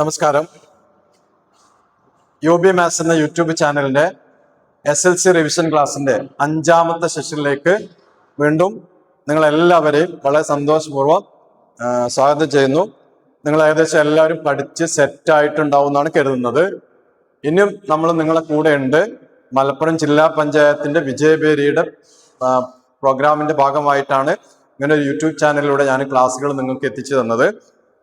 നമസ്കാരം. U B maths എന്ന YouTube ചാനലിന്റെ SLC റിവിഷൻ ക്ലാസിന്റെ 5ാമത്തെ സെഷനിലേക്ക് വീണ്ടും നിങ്ങളെല്ലാവരെയും വളരെ സന്തോഷപൂർവ്വം സ്വാഗതം ചെയ്യുന്നു. നിങ്ങൾ ഏകദേശം എല്ലാവരും പഠിച്ച് സെറ്റായിട്ടുണ്ടാവും എന്നാണ് കരുതുന്നത്. ഇനിയും നമ്മൾ നിങ്ങളെ കൂടെ ഉണ്ട്. മലപ്പുറം ജില്ലാ പഞ്ചായത്തിന്റെ വിജയബേരിയുടെ പ്രോഗ്രാമിന്റെ ഭാഗമായിട്ടാണ് ഇങ്ങനെ ഒരു യൂട്യൂബ് ചാനലിലൂടെ ഞാൻ ക്ലാസ്സുകൾ നിങ്ങൾക്ക് എത്തിച്ചു തന്നത്.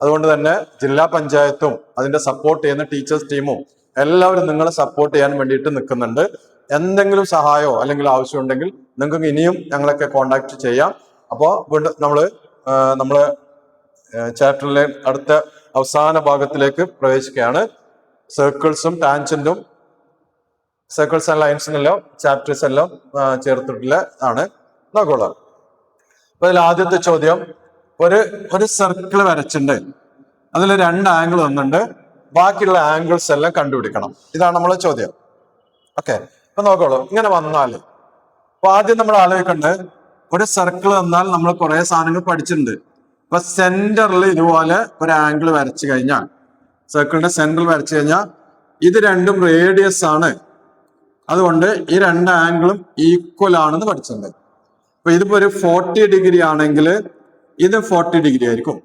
അതുകൊണ്ട് തന്നെ ജില്ലാ പഞ്ചായത്തും അതിന്റെ സപ്പോർട്ട് ചെയ്യുന്ന ടീച്ചേഴ്സ് ടീമും എല്ലാവരും നിങ്ങളെ സപ്പോർട്ട് ചെയ്യാൻ വേണ്ടിയിട്ട് നിൽക്കുന്നുണ്ട്. എന്തെങ്കിലും സഹായമോ അല്ലെങ്കിൽ ആവശ്യമുണ്ടെങ്കിൽ നിങ്ങൾക്ക് ഇനിയും ഞങ്ങളൊക്കെ കോണ്ടാക്ട് ചെയ്യാം. അപ്പോൾ വീണ്ടും നമ്മള് ചാപ്റ്ററിലെ അടുത്ത അവസാന ഭാഗത്തിലേക്ക് പ്രവേശിക്കുകയാണ്. സർക്കിൾസും ടാൻജന്റും സർക്കിൾസ് ആൻഡ് ലൈൻസും എല്ലാം ചാപ്റ്റേഴ്സ് എല്ലാം ചേർത്തിട്ടുള്ള ആണ്. നോക്കോളാം. അപ്പൊ അതിൽ ആദ്യത്തെ ചോദ്യം, ഒരു സർക്കിൾ വരച്ചിട്ടുണ്ട്, അതിൽ 2 ആംഗിൾ വന്നിട്ടുണ്ട്, ബാക്കിയുള്ള ആംഗിൾസ് എല്ലാം കണ്ടുപിടിക്കണം. ഇതാണ് നമ്മളെ ചോദ്യം. ഓക്കെ, അപ്പൊ നോക്കോളൂ. ഇങ്ങനെ വന്നാൽ അപ്പൊ ആദ്യം നമ്മൾ ആലോചിക്കേണ്ടത്, ഒരു സർക്കിൾ വന്നാൽ നമ്മൾ കുറെ സാധനങ്ങൾ പഠിച്ചിട്ടുണ്ട്. അപ്പൊ സെന്ററിൽ ഇതുപോലെ ഒരു ആംഗിൾ വരച്ചു കഴിഞ്ഞാൽ, സർക്കിളിന്റെ സെന്ററിൽ വരച്ചു കഴിഞ്ഞാൽ ഇത് രണ്ടും റേഡിയസ് ആണ്. അതുകൊണ്ട് ഈ 2 ആംഗിളും ഈക്വൽ ആണെന്ന് പഠിച്ചിട്ടുണ്ട്. അപ്പൊ ഇതിപ്പോ ഒരു 40 ഡിഗ്രി ആണെങ്കിൽ ഇത് 40 ഡിഗ്രി ആയിരിക്കും.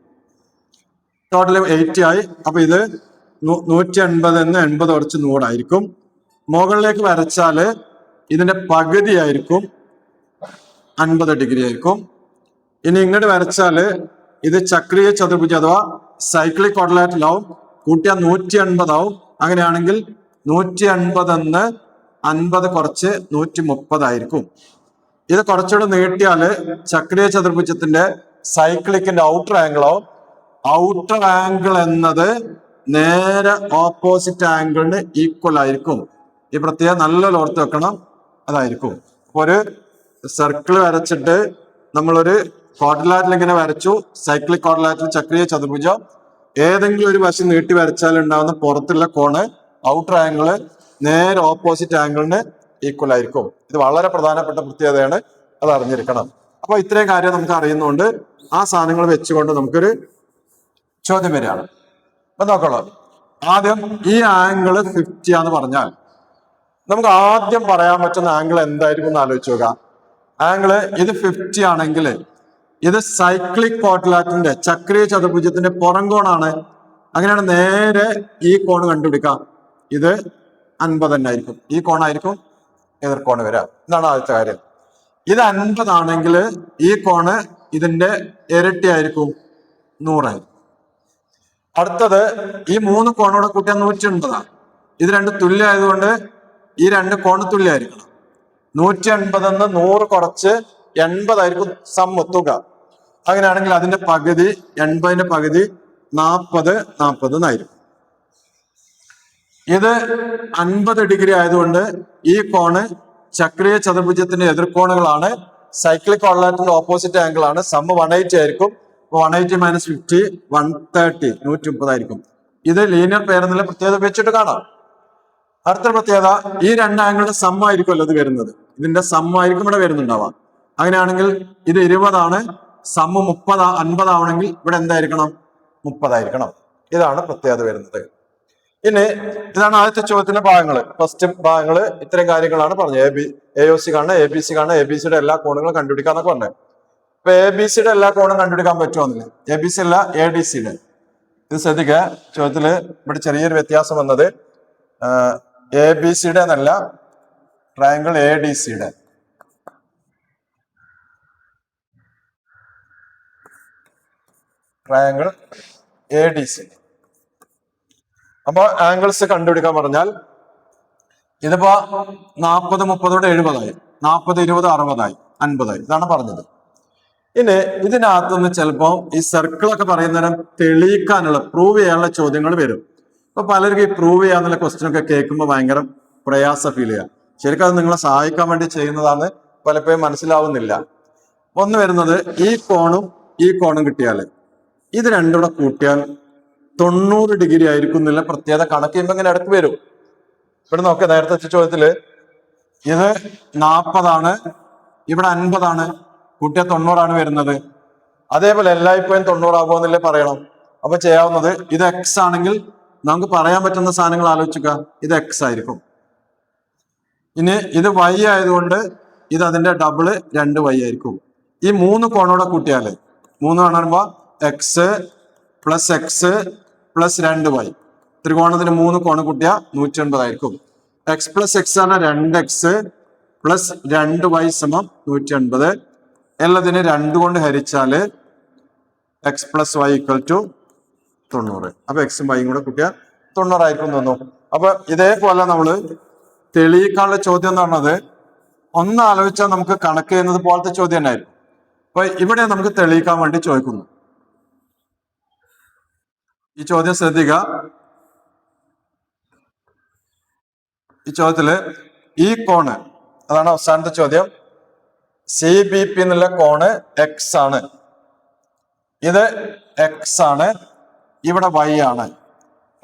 ടോട്ടൽ 80 ആയി. അപ്പൊ ഇത് 180 എന്ന് 80 കുറച്ച് 100 ആയിരിക്കും. മുകളിലേക്ക് വരച്ചാല് ഇതിന്റെ പകുതി ആയിരിക്കും, 50 ഡിഗ്രി ആയിരിക്കും. ഇനി ഇങ്ങോട്ട് വരച്ചാല് ഇത് ചക്രീയ ചതുർഭുജം അഥവാ സൈക്ലിക് ക്വാഡ്രിലാറ്ററൽ ആവും. കൂട്ടിയാൽ 180 ആവും. അങ്ങനെയാണെങ്കിൽ 180 എന്ന് 50 കുറച്ച് 130 ആയിരിക്കും. ഇത് കുറച്ചുകൂടെ നീട്ടിയാല് ചക്രീയ ചതുർഭുജത്തിന്റെ സൈക്ലിക്കിന്റെ ഔട്ടർ ആംഗിൾ ആവും. ഔട്ടർ ആംഗിൾ എന്നത് നേരെ ഓപ്പോസിറ്റ് ആംഗിളിന് ഈക്വൽ ആയിരിക്കും. ഈ പ്രത്യേകം നല്ല ഓർത്ത് വെക്കണം, അതായിരിക്കും. അപ്പൊ ഒരു സർക്കിൾ വരച്ചിട്ട് നമ്മളൊരു ക്വാഡ്രിലാറ്ററൽ ഇങ്ങനെ വരച്ചു, സൈക്ലിക് ക്വാഡ്രിലാറ്ററൽ ചക്രീയ ചതുർഭുജം. ഏതെങ്കിലും ഒരു വശം നീട്ടി വരച്ചാൽ ഉണ്ടാകുന്ന പുറത്തുള്ള കോണ് ഔട്ടർ ആംഗിള് നേരെ ഓപ്പോസിറ്റ് ആംഗിളിന് ഈക്വൽ ആയിരിക്കും. ഇത് വളരെ പ്രധാനപ്പെട്ട പ്രത്യേകതയാണ്, അത് അറിഞ്ഞിരിക്കണം. അപ്പൊ ഇത്രയും കാര്യം നമുക്ക് അറിയുന്നതുകൊണ്ട് ആ സാധനങ്ങൾ വെച്ചുകൊണ്ട് നമുക്കൊരു ചോദ്യം വരികയാണ്. അപ്പൊ നോക്കണം. ആദ്യം ഈ ആംഗിള് 50 ആന്ന് പറഞ്ഞാൽ നമുക്ക് ആദ്യം പറയാൻ പറ്റുന്ന ആംഗിൾ എന്തായിരിക്കും എന്ന് ആലോചിച്ച് നോക്കാം. ആംഗിള് ഇത് 50 ആണെങ്കിൽ ഇത് സൈക്ലിക് ക്വാഡ്രിലാറ്ററലിന്റെ ചക്രീയ ചതുർഭുജത്തിന്റെ പുറം കോണാണ്. അങ്ങനെയാണ് നേരെ ഈ കോണ് കണ്ടുപിടിക്കാം. ഇത് 50 തന്നെ ആയിരിക്കും. ഈ കോണായിരിക്കും എതിർക്കോണ് വരാം. ഇതാണ് ആദ്യത്തെ കാര്യം. ഇത് 50 ആണെങ്കിൽ ഈ കോണ് ഇതിന്റെ ഇരട്ടി ആയിരിക്കും, 100 ആയിരിക്കും. അടുത്തത് ഈ 3 കോണോടെ കൂട്ടിയാൽ 180 ആണ്. ഇത് 2 തുല്യ ആയതുകൊണ്ട് ഈ 2 കോണ് തുല്യമായിരിക്കണം. 180 എന്ന് 100 കുറച്ച് 80 ആയിരിക്കും തുക. അങ്ങനെയാണെങ്കിൽ അതിന്റെ പകുതി, 80ന്റെ പകുതി 40 എന്നായിരിക്കും. ഇത് 50 ഡിഗ്രി ആയതുകൊണ്ട് ഈ കോണ് ചക്രീയ ചതുർഭുജത്തിന്റെ എതിർക്കോണുകളാണ്. സൈക്ലിക് ക്വാഡ്രിലാറ്ററലിന്റെ ഓപ്പോസിറ്റ് ആംഗിൾ ആണ്. സം 180 ആയിരിക്കും. 180 - 50 130, 130 ആയിരിക്കും. ഇത് ലീനിയർ പെയർ എന്നുള്ള പ്രത്യേകത വെച്ചിട്ട് കാണാം. അടുത്ത പ്രത്യേകത, ഈ 2 ആംഗിളുടെ സം ആയിരിക്കുമല്ലോ ഇത് വരുന്നത്. ഇതിന്റെ സം ആയിരിക്കും ഇവിടെ വരുന്നുണ്ടാവാം. അങ്ങനെയാണെങ്കിൽ ഇത് 20 ആണ്. സം 50 ആവണമെങ്കിൽ ഇവിടെ എന്തായിരിക്കണം? 30 ആയിരിക്കണം. ഇതാണ് പ്രത്യേകത വരുന്നത്. ഇനി ഇതാണ് ആദ്യത്തെ ചോദ്യത്തിന്റെ ഭാഗങ്ങള്. ഫസ്റ്റ് ഭാഗങ്ങള് ഇത്തരം കാര്യങ്ങളാണ് പറഞ്ഞത്. AOC കാണണം, ABC കാണണം, ABCയുടെ എല്ലാ കോണുകളും കണ്ടുപിടിക്കാന്നൊക്കെ പറഞ്ഞത്. ഇപ്പൊ ABCയുടെ എല്ലാ കോണും കണ്ടുപിടിക്കാൻ പറ്റുമെന്നില്ല. ABC അല്ല, ADCയുടെ. ഇത് ശ്രദ്ധിക്കുക. ചോദ്യത്തില് ഇവിടെ ചെറിയൊരു വ്യത്യാസം വന്നത് ABCയുടെ എന്നല്ല, ട്രയാങ്കിൾ ADCയുടെ. Triangle ADC. അപ്പൊ ആംഗിൾസ് കണ്ടുപിടിക്കാൻ പറഞ്ഞാൽ ഇതിപ്പോ 40 30 70 ആയി, 40 20 60 ആയി, 50 ആയി. ഇതാണ് പറഞ്ഞത്. ഇനി ഇതിനകത്തുനിന്ന് ചിലപ്പോ ഈ സർക്കിളൊക്കെ പറയുന്നതിനും തെളിയിക്കാനുള്ള, പ്രൂവ് ചെയ്യാനുള്ള ചോദ്യങ്ങൾ വരും. അപ്പൊ പലർക്കും ഈ പ്രൂവ് ചെയ്യാന്നുള്ള ക്വസ്റ്റ്യൻ ഒക്കെ കേൾക്കുമ്പോൾ ഭയങ്കര പ്രയാസം ഫീൽ ചെയ്യാം. ശരിക്കും അത് നിങ്ങളെ സഹായിക്കാൻ വേണ്ടി ചെയ്യുന്നതാണ്, പലപ്പോഴും മനസ്സിലാവുന്നില്ല. ഒന്ന് വരുന്നത്, ഈ കോണും കിട്ടിയാല് ഇത് രണ്ടും കൂടെ കൂട്ടിയാൽ 90 ഡിഗ്രി ആയിരിക്കും എന്നുള്ള പ്രത്യേകത കണക്ക് ചെയ്യുമ്പോൾ ഇങ്ങനെ ഇടയ്ക്ക് വരും. ഇവിടെ നോക്കുക, നേരത്തെ ചോദ്യത്തില് ഇത് 40 ആണ്, ഇവിടെ 50 ആണ്, കൂട്ടിയാൽ 90 ആണ് വരുന്നത്. അതേപോലെ എല്ലായ്പ്പോഴും 90 ആകുമെന്നല്ലേ പറയണം. അപ്പൊ ചെയ്യാവുന്നത്, ഇത് X ആണെങ്കിൽ നമുക്ക് പറയാൻ പറ്റുന്ന സാധനങ്ങൾ ആലോചിക്കുക. ഇത് എക്സ് ആയിരിക്കും. ഇനി ഇത് വൈ ആയതുകൊണ്ട് ഇത് അതിന്റെ ഡബിള് 2y ആയിരിക്കും. ഈ 3 കോണോടെ കൂട്ടിയാല് 3 കാണുമ്പോ എക്സ് പ്ലസ് 2y, ത്രികോണത്തിന് 3 കോണ് കൂട്ടിയ 180 ആയിരിക്കും. എക്സ് പ്ലസ് എക്സ് ആണ് 2x പ്ലസ് 2y സമം 180. എല്ലാത്തിനെ 2 കൊണ്ട് ഹരിച്ചാല് X plus Y equal to 90. അപ്പൊ എക്സും വൈയും കൂടെ കൂട്ടിയ 90 ആയിരിക്കും തോന്നുന്നു. അപ്പൊ ഇതേപോലെ നമ്മള് തെളിയിക്കാനുള്ള ചോദ്യം എന്ന് പറഞ്ഞത് ഒന്ന് ആലോചിച്ചാൽ നമുക്ക് കണക്ക് ചെയ്യുന്നത് പോലത്തെ ചോദ്യം തന്നെയായിരുന്നു. അപ്പൊ ഇവിടെ നമുക്ക് തെളിയിക്കാൻ വേണ്ടി ചോദിക്കുന്നു. ഈ ചോദ്യം ശ്രദ്ധിക്കുക. ഈ ചോദ്യത്തില് ഈ കോണ്, അതാണ് അവസാനത്തെ ചോദ്യം, CBP എന്നുള്ള കോണ് എക്സ് ആണ്. ഇത് എക്സ് ആണ്, ഇവിടെ വൈ ആണ്.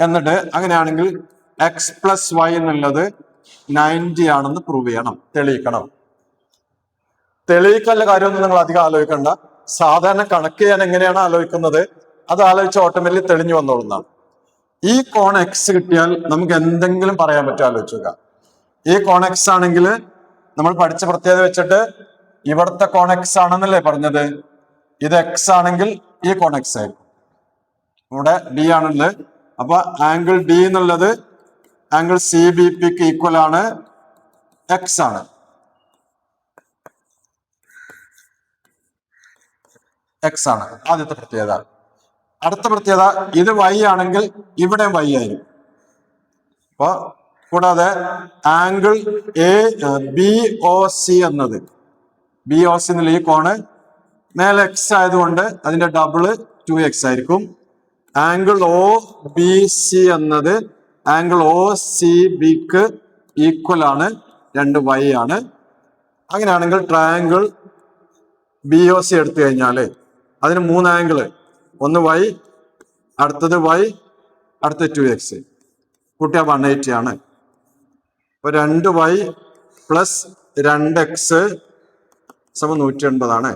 എന്നിട്ട് അങ്ങനെയാണെങ്കിൽ എക്സ് പ്ലസ് വൈ എന്നുള്ളത് 90 ആണെന്ന് പ്രൂവ് ചെയ്യണം, തെളിയിക്കണം. തെളിയിക്കാനുള്ള കാര്യമൊന്നും നിങ്ങൾ അധികം ആലോചിക്കണ്ട. സാധാരണ കണക്ക് ചെയ്യാൻ എങ്ങനെയാണ് ആലോചിക്കുന്നത് അത് ആലോചിച്ച് ഓട്ടോമാറ്റിക്കലി തെളിഞ്ഞു വന്നോളുന്നതാണ്. ഈ കോൺ എക്സ് കിട്ടിയാൽ നമുക്ക് എന്തെങ്കിലും പറയാൻ പറ്റും, ആലോചിക്കുക. ഈ കോൺ എക്സ് ആണെങ്കിൽ നമ്മൾ പഠിച്ച പ്രത്യേകത വെച്ചിട്ട് ഇവിടുത്തെ കോൺ എക്സ് ആണെന്നല്ലേ പറഞ്ഞത്. ഇത് എക്സ് ആണെങ്കിൽ ഈ കോൺ എക്സ് ആയിരിക്കും. ഇവിടെ ഡി ആണുള്ളത്. അപ്പൊ ആംഗിൾ ഡി എന്നുള്ളത് ആംഗിൾ CBP ക്ക് ഈക്വൽ ആണ്, എക്സ് ആണ്. എക്സ് ആണ് ആദ്യത്തെ പ്രത്യേകത. അടുത്ത പ്രത്യേകത, ഇത് വൈ ആണെങ്കിൽ ഇവിടെ വൈ ആയിരിക്കും. അപ്പൊ കൂടാതെ ആംഗിൾ BOC എന്നത്, BOC എന്നുള്ള ഈ കോണ് മേലെ എക്സ് ആയതുകൊണ്ട് അതിന്റെ ഡബിള് 2x ആയിരിക്കും. ആംഗിൾ OBC എന്നത് ആംഗിൾ OCB ക്ക് ഈക്വൽ ആണ്, 2y ആണ്. അങ്ങനെയാണെങ്കിൽ ട്രയാംഗിൾ BOC എടുത്തു കഴിഞ്ഞാല് അതിന് 3 ആംഗിള്, ഒന്ന് y, അടുത്തത് y, അടുത്ത 2x, കൂട്ടിയ 180 ആണ്. അപ്പൊ 2y പ്ലസ് 2x സമം 180 ആണ്.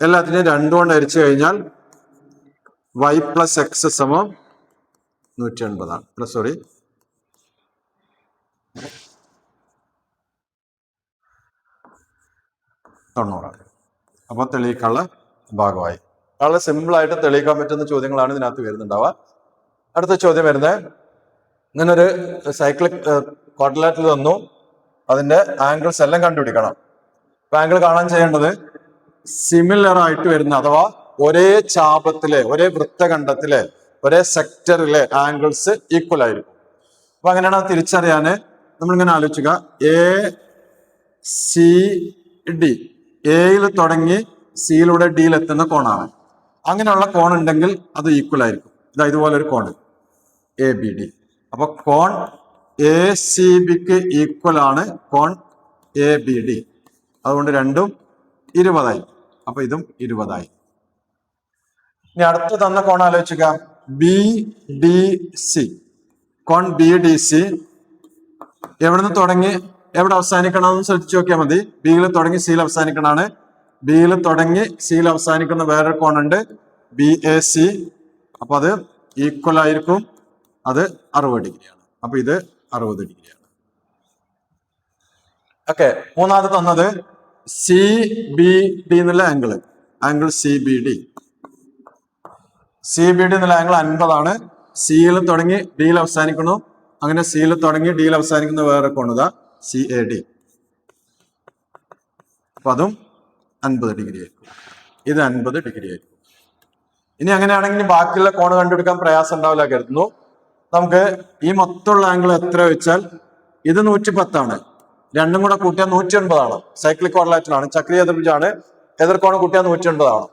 എല്ലാത്തിനെയും 2 കൊണ്ട് ഹരിച്ചു കഴിഞ്ഞാൽ y പ്ലസ് എക്സ് സമം 180 ആണ്. പ്ലസ് 90. അപ്പൊ തെളിയിക്കാനുള്ള ഭാഗമായി. വളരെ സിമ്പിൾ ആയിട്ട് തെളിയിക്കാൻ പറ്റുന്ന ചോദ്യങ്ങളാണ് ഇതിനകത്ത് വരുന്നുണ്ടാവുക. അടുത്ത ചോദ്യം വരുന്നത്, ഇങ്ങനൊരു സൈക്ലിക് ക്വാഡ്രിലാറ്ററൽ തന്നു, അതിന്റെ ആംഗിൾസ് എല്ലാം കണ്ടുപിടിക്കണം. അപ്പൊ ആംഗിൾ കാണാൻ ചെയ്യേണ്ടത് സിമിലർ ആയിട്ട് വരുന്ന, അഥവാ ഒരേ ചാപത്തിലെ, ഒരേ വൃത്തഖണ്ഡത്തിലെ, ഒരേ സെക്ടറിലെ ആംഗിൾസ് ഈക്വൽ ആയിരിക്കും. അപ്പൊ അങ്ങനെയാണ് തിരിച്ചറിയാന് നമ്മളിങ്ങനെ ആലോചിക്കുക. ACD, എയിൽ തുടങ്ങി സിയിലൂടെ ഡിയിൽ എത്തുന്ന കോണാണ്. അങ്ങനെയുള്ള കോൺ ഉണ്ടെങ്കിൽ അത് ഈക്വൽ ആയിരിക്കും. ഇതാ ഇതുപോലെ ഒരു കോൺ ABD. അപ്പൊ കോൺ ACB ക്ക് ഈക്വൽ ആണ് കോൺ ABD. അതുകൊണ്ട് രണ്ടും 20 അപ്പൊ ഇതും 20. ഇനി അടുത്ത് തന്ന കോൺ ആലോചിക്കുക, BDC. കോൺ BDC എവിടുന്ന് തുടങ്ങി എവിടെ അവസാനിക്കണമെന്ന് ശ്രദ്ധിച്ചു നോക്കിയാൽ മതി. ബിയിൽ തുടങ്ങി സിയിൽ അവസാനിക്കണാണ്. ബിയിൽ തുടങ്ങി സിയിൽ അവസാനിക്കുന്ന വേറൊരു കോണുണ്ട് BAC. അപ്പൊ അത് ഈക്വൽ ആയിരിക്കും, അത് 60 ഡിഗ്രിയാണ്. അപ്പൊ ഇത് 60 ഡിഗ്രിയാണ്. ഓക്കെ, മൂന്നാമത് തന്നത് CBD എന്നുള്ള ആംഗിൾ, ആംഗിൾ CBD എന്നുള്ള ആംഗിൾ 50 ആണ്. സിയിൽ തുടങ്ങി ഡിയിൽ അവസാനിക്കുന്നു. അങ്ങനെ സിയിൽ തുടങ്ങി ഡിയിൽ അവസാനിക്കുന്ന വേറെ കോണുക CAD. അപ്പൊ അതും 50 ഡിഗ്രി ആയിരിക്കും. ഇത് 50 ഡിഗ്രി ആയിരിക്കും. ഇനി അങ്ങനെയാണെങ്കിൽ ബാക്കിയുള്ള കോണ് കണ്ടുപിടിക്കാൻ പ്രയാസം ഉണ്ടാവില്ല കരുതുന്നു. നമുക്ക് ഈ മൊത്തമുള്ള ആംഗിൾ എത്ര വെച്ചാൽ ഇത് 110 ആണ്. രണ്ടും കൂടെ കൂട്ടിയാൽ 180 ആണ്. സൈക്ലിക് ക്വാഡ്രിലാറ്ററൽ ആണ്, ചക്രീയ ത്രിഭുജാണ്. എതിർക്കോണ് കൂട്ടിയാൽ 180 ആണ്.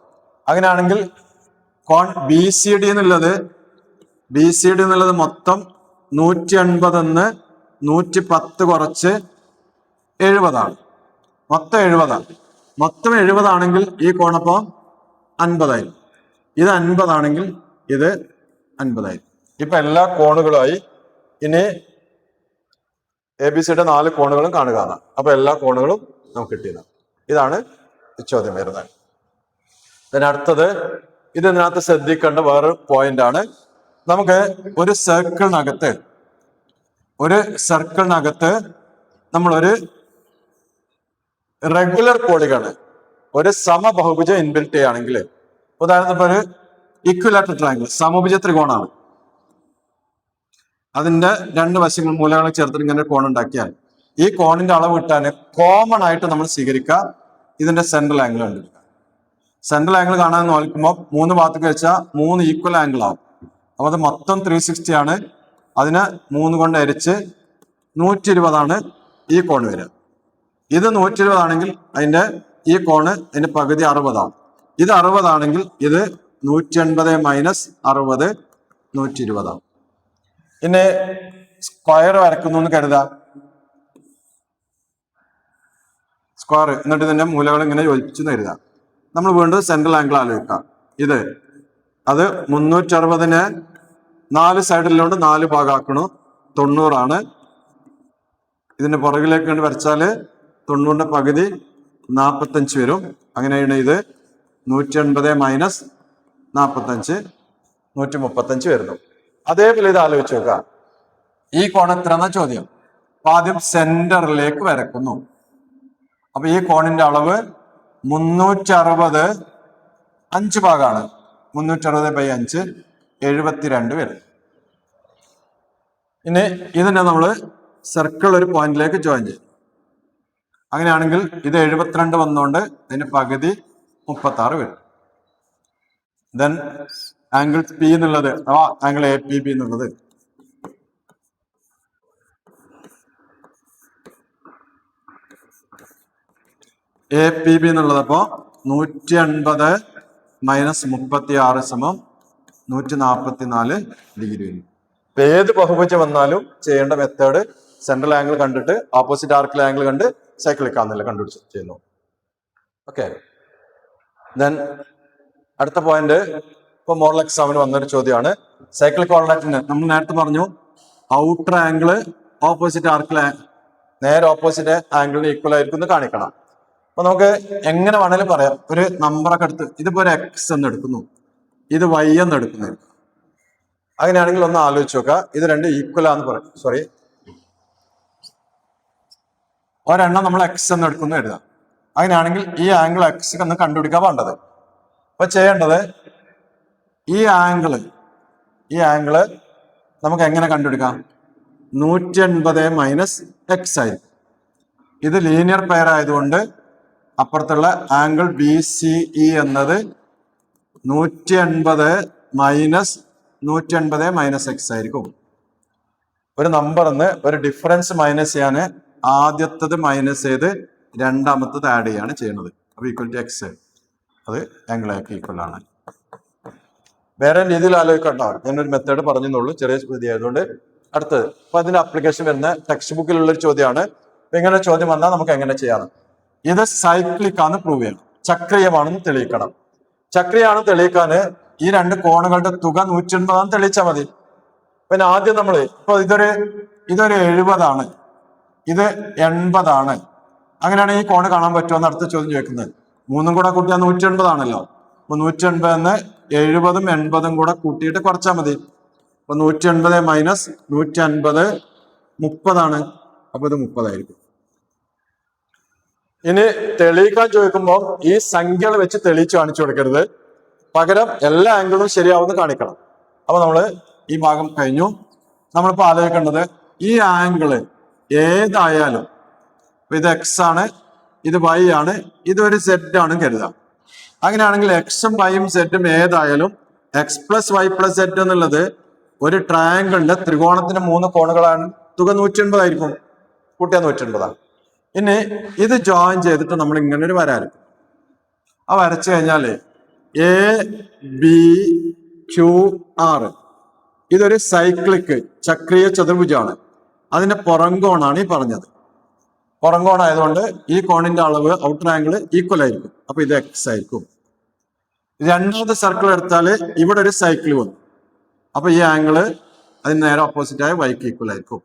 അങ്ങനെയാണെങ്കിൽ കോൺ BCD എന്നുള്ളത് മൊത്തം 180 എന്ന് 110 കുറച്ച് 70 ആണ്. മൊത്തം 70 ആണ്. മൊത്തം 70 ആണെങ്കിൽ ഈ കോണപ്പം 50 ആയി. ഇത് 50 ആണെങ്കിൽ ഇത് 50 ആയി. ഇപ്പൊ എല്ലാ കോണുകളായി. ഇനി ABCയുടെ 4 കോണുകളും കാണുക. അപ്പൊ എല്ലാ കോണുകളും നമുക്ക് കിട്ടിയതാണ്. ഇതാണ് ചോദ്യം വരുന്നത്. അടുത്തത്, ഇതിനകത്ത് ശ്രദ്ധിക്കേണ്ട വേറൊരു പോയിന്റ് ആണ്. നമുക്ക് ഒരു സർക്കിളിനകത്ത് നമ്മളൊരു റെഗുലർ പോളിഗണ്, ഒരു സമബഹുഭുജം ഇൻബിൽറ്റ് ചെയ്യുകയാണെങ്കിൽ, ഉദാഹരണത്തിന് ഒരു ഇക്വിലാറ്ററൽ ട്രയാങ്കിൾ, സമഭുജ ത്രികോണമാണ്. അതിന്റെ രണ്ട് വശങ്ങൾ മൂലകളെ ചേർത്തിട്ട് ഇങ്ങനെ ഒരു കോൺ ഉണ്ടാക്കിയാൽ ഈ കോണിന്റെ അളവ് കിട്ടാൻ കോമൺ ആയിട്ട് നമ്മൾ സ്വീകരിക്കുക ഇതിന്റെ സെൻട്രൽ ആംഗിൾ കണ്ടെടുക്കുക. സെൻട്രൽ ആംഗിൾ കാണാൻ നോക്കുമ്പോൾ 3 ഭാഗത്തേക്ക് വെച്ചാൽ 3 ഈക്വൽ ആംഗിൾ ആവും. അപ്പോൾ അത് മൊത്തം 360 ആണ്. അതിനെ 3 കൊണ്ട് ഹരിച്ച് 120 ഈ കോൺ വരിക. ഇത് 120 ആണെങ്കിൽ അതിന്റെ ഈ കോണ് അതിന്റെ പകുതി 60 ആണ്. ഇത് 60 ആണെങ്കിൽ ഇത് 180 മൈനസ് 60 120 ആണ്. പിന്നെ സ്ക്വയർ വരക്കുന്നു എന്ന് കരുതാം. സ്ക്വയർ എന്നിട്ട് ഇതിന്റെ മൂലകൾ ഇങ്ങനെ യോജിപ്പിച്ചു കരുതാം. നമ്മൾ വീണ്ടും സെൻട്രൽ ആംഗിൾ ആലോചിക്കാം. അത് 360നെ 4 സൈഡിലോട്ട് 4 ഭാഗമാക്കണു, 90 ആണ്. ഇതിന്റെ പുറകിലേക്ക് കണ്ട് വരച്ചാല് 90ന്റെ പകുതി 45 വരും. അങ്ങനെയാണ് ഇത് 180 മൈനസ് 45 135 വരുന്നു. അതേപോലെ ഇത് ആലോചിച്ച് നോക്കുക. ഈ കോൺ എത്ര എന്ന ചോദ്യം. അപ്പൊ ആദ്യം സെന്ററിലേക്ക് വരക്കുന്നു. അപ്പൊ ഈ കോണിന്റെ അളവ് 360 5 ഭാഗമാണ്. 360/5 72 വരും. ഇനി ഇതിനെ നമ്മൾ സർക്കിൾ ഒരു പോയിന്റിലേക്ക് ജോയിൻ ചെയ്യും. അങ്ങനെയാണെങ്കിൽ ഇത് 72 വന്നുകൊണ്ട് ഇതിന്റെ പകുതി 36 വരും. ദെൻ ആംഗിൾ പി എന്നുള്ളത് ആംഗിൾ എ പി ബി എന്നുള്ളത് അപ്പോ 180 മൈനസ് 36 സമം 144 ഡിഗ്രി വരും. ഇപ്പൊ ഏത് ബഹുഭുജം വന്നാലും ചെയ്യേണ്ട മെത്തേഡ് സെൻട്രൽ ആംഗിൾ കണ്ടിട്ട് ഓപ്പോസിറ്റ് ആർക്കിലെ ആംഗിൾ കണ്ട് സൈക്ലിക് ആണെന്നില്ല കണ്ടുപിടിച്ച് ചെയ്യുന്നു. ഓക്കെ. ദെൻ അടുത്ത പോയിന്റ് ഇപ്പൊ മോഡൽ എക്സാമിന് വന്നൊരു ചോദ്യമാണ്. സൈക്ലിക് കോർഡിനേറ്റിന് നമ്മൾ നേരത്തെ പറഞ്ഞു ഔട്ടർ ആംഗിള് ഓപ്പോസിറ്റ് ആർക്കിലെ നേരെ ഓപ്പോസിറ്റ് ആംഗിളിന് ഈക്വൽ ആയിരിക്കും എന്ന് കാണിക്കണം. അപ്പൊ നമുക്ക് എങ്ങനെ വേണേലും പറയാം. ഒരു നമ്പറൊക്കെ എടുത്ത് ഇതിപ്പോ ഒരു എക്സ് എന്ന് എടുക്കുന്നു, ഇത് വൈ എന്ന് എടുക്കുന്നു. അങ്ങനെയാണെങ്കിൽ ഒന്ന് ആലോചിച്ച് നോക്കുക. ഇത് രണ്ട് ഈക്വൽ ആന്ന് പറയും. സോറി, ഒരെണ്ണം നമ്മൾ എക്സ് എന്ന് എടുക്കുന്നു എഴുതാം. അങ്ങനെയാണെങ്കിൽ ഈ ആംഗിൾ എക്സ് എന്ന് കണ്ടുപിടിക്കാൻ വേണ്ടത്. അപ്പൊ ചെയ്യേണ്ടത് ഈ ആംഗിള് നമുക്ക് എങ്ങനെ കണ്ടുപിടിക്കാം? 180 മൈനസ് എക്സ് ആയിരിക്കും. ഇത് ലീനിയർ പെയർ ആയതുകൊണ്ട് അപ്പുറത്തുള്ള ആംഗിൾ ബി സി ഇ എന്നത് 180 മൈനസ് എക്സ് ആയിരിക്കും. ഒരു നമ്പറിന്ന് ഒരു ഡിഫറൻസ് മൈനസ് ചെയ്യാന് ആദ്യത്തത് മൈനസ് ചെയ്ത് രണ്ടാമത്തത് ആഡ് ചെയ്യാണ് ചെയ്യുന്നത്. അപ്പൊ ഈക്വൽ ടു എക്സ്, അത് ആംഗിൾ ആക്കി ഈക്വൽ ആണ്. വേറെ രീതിയിൽ ആലോചിക്കട്ടോ, ഞാനൊരു മെത്തേഡ് പറഞ്ഞെന്നുള്ളൂ, ചെറിയ ചോദ്യം ആയതുകൊണ്ട്. അടുത്തത് അപ്പൊ അതിന്റെ അപ്ലിക്കേഷൻ വരുന്ന ടെക്സ്റ്റ് ബുക്കിലുള്ള ഒരു ചോദ്യമാണ്. ഇങ്ങനെ ചോദ്യം വന്നാൽ നമുക്ക് എങ്ങനെ ചെയ്യാം? ഇത് സൈക്ലിക് ആണ് പ്രൂവ് ചെയ്യണം, ചക്രീയമാണെന്ന് തെളിയിക്കണം. ചക്രീയമാണെന്ന് തെളിയിക്കാന് ഈ രണ്ട് കോണുകളുടെ തുക 180 തെളിയിച്ചാൽ മതി. പിന്നെ ആദ്യം നമ്മൾ ഇപ്പൊ ഇതൊരു 70 ആണ്, ഇത് 80 ആണ്. അങ്ങനെയാണ് ഈ കോണ് കാണാൻ പറ്റുമെന്ന് അടുത്ത ചോദ്യം ചോദിക്കുന്നത്. 3 കൂടെ കൂട്ടിയാൽ 180 ആണല്ലോ. അപ്പൊ 180 70 80 കൂടെ കൂട്ടിയിട്ട് കുറച്ചാൽ മതി. അപ്പൊ 180 മൈനസ് 150 30 ആണ്. അപ്പൊ ഇത് 30 ആയിരിക്കും. ഇനി തെളിയിക്കാൻ ചോദിക്കുമ്പോൾ ഈ സംഖ്യകൾ വെച്ച് തെളിയിച്ച് കാണിച്ചു കൊടുക്കരുത്, പകരം എല്ലാ ആംഗിളും ശരിയാവുമെന്ന് കാണിക്കണം. അപ്പൊ നമ്മള് ഈ ഭാഗം കഴിഞ്ഞു. നമ്മളിപ്പോ ആലോചിക്കേണ്ടത് ഈ ആംഗിള് ഏതായാലും, ഇത് എക്സ് ആണ്, ഇത് വൈ ആണ്, ഇതൊരു സെഡ് ആണ് കരുതാം. അങ്ങനെയാണെങ്കിൽ എക്സും വൈയും സെറ്റും ഏതായാലും x plus y plus z എന്നുള്ളത് ഒരു ട്രയാങ്കിളിന്റെ ത്രികോണത്തിന്റെ 3 കോണുകളാണ്. തുക 180 ആയിരിക്കും, കൂട്ടിയാൽ 180 ആണ്. ഇനി ഇത് ജോയിൻ ചെയ്തിട്ട് നമ്മൾ ഇങ്ങനെ ഒരു വരക്കും. ആ വരച്ചു കഴിഞ്ഞാല് എ ബി ക്യു ആർ ഇതൊരു സൈക്ലിക് ചക്രീയ ചതുർഭുജമാണ്. അതിന്റെ പുറംകോണാണ് ഈ പറഞ്ഞത്. പുറംകോൺ ആയതുകൊണ്ട് ഈ കോണിന്റെ അളവ് ഔട്ടർ ആംഗിൾ ഈക്വൽ ആയിരിക്കും. അപ്പൊ ഇത് എക്സ് ആയിരിക്കും. രണ്ടാമത്തെ സർക്കിൾ എടുത്താൽ ഇവിടെ ഒരു സൈക്കിൾ വന്നു. അപ്പൊ ഈ ആംഗിള് അതിന് നേരെ ഓപ്പോസിറ്റ് ആയ വൈക്ക് ഈക്വൽ ആയിരിക്കും.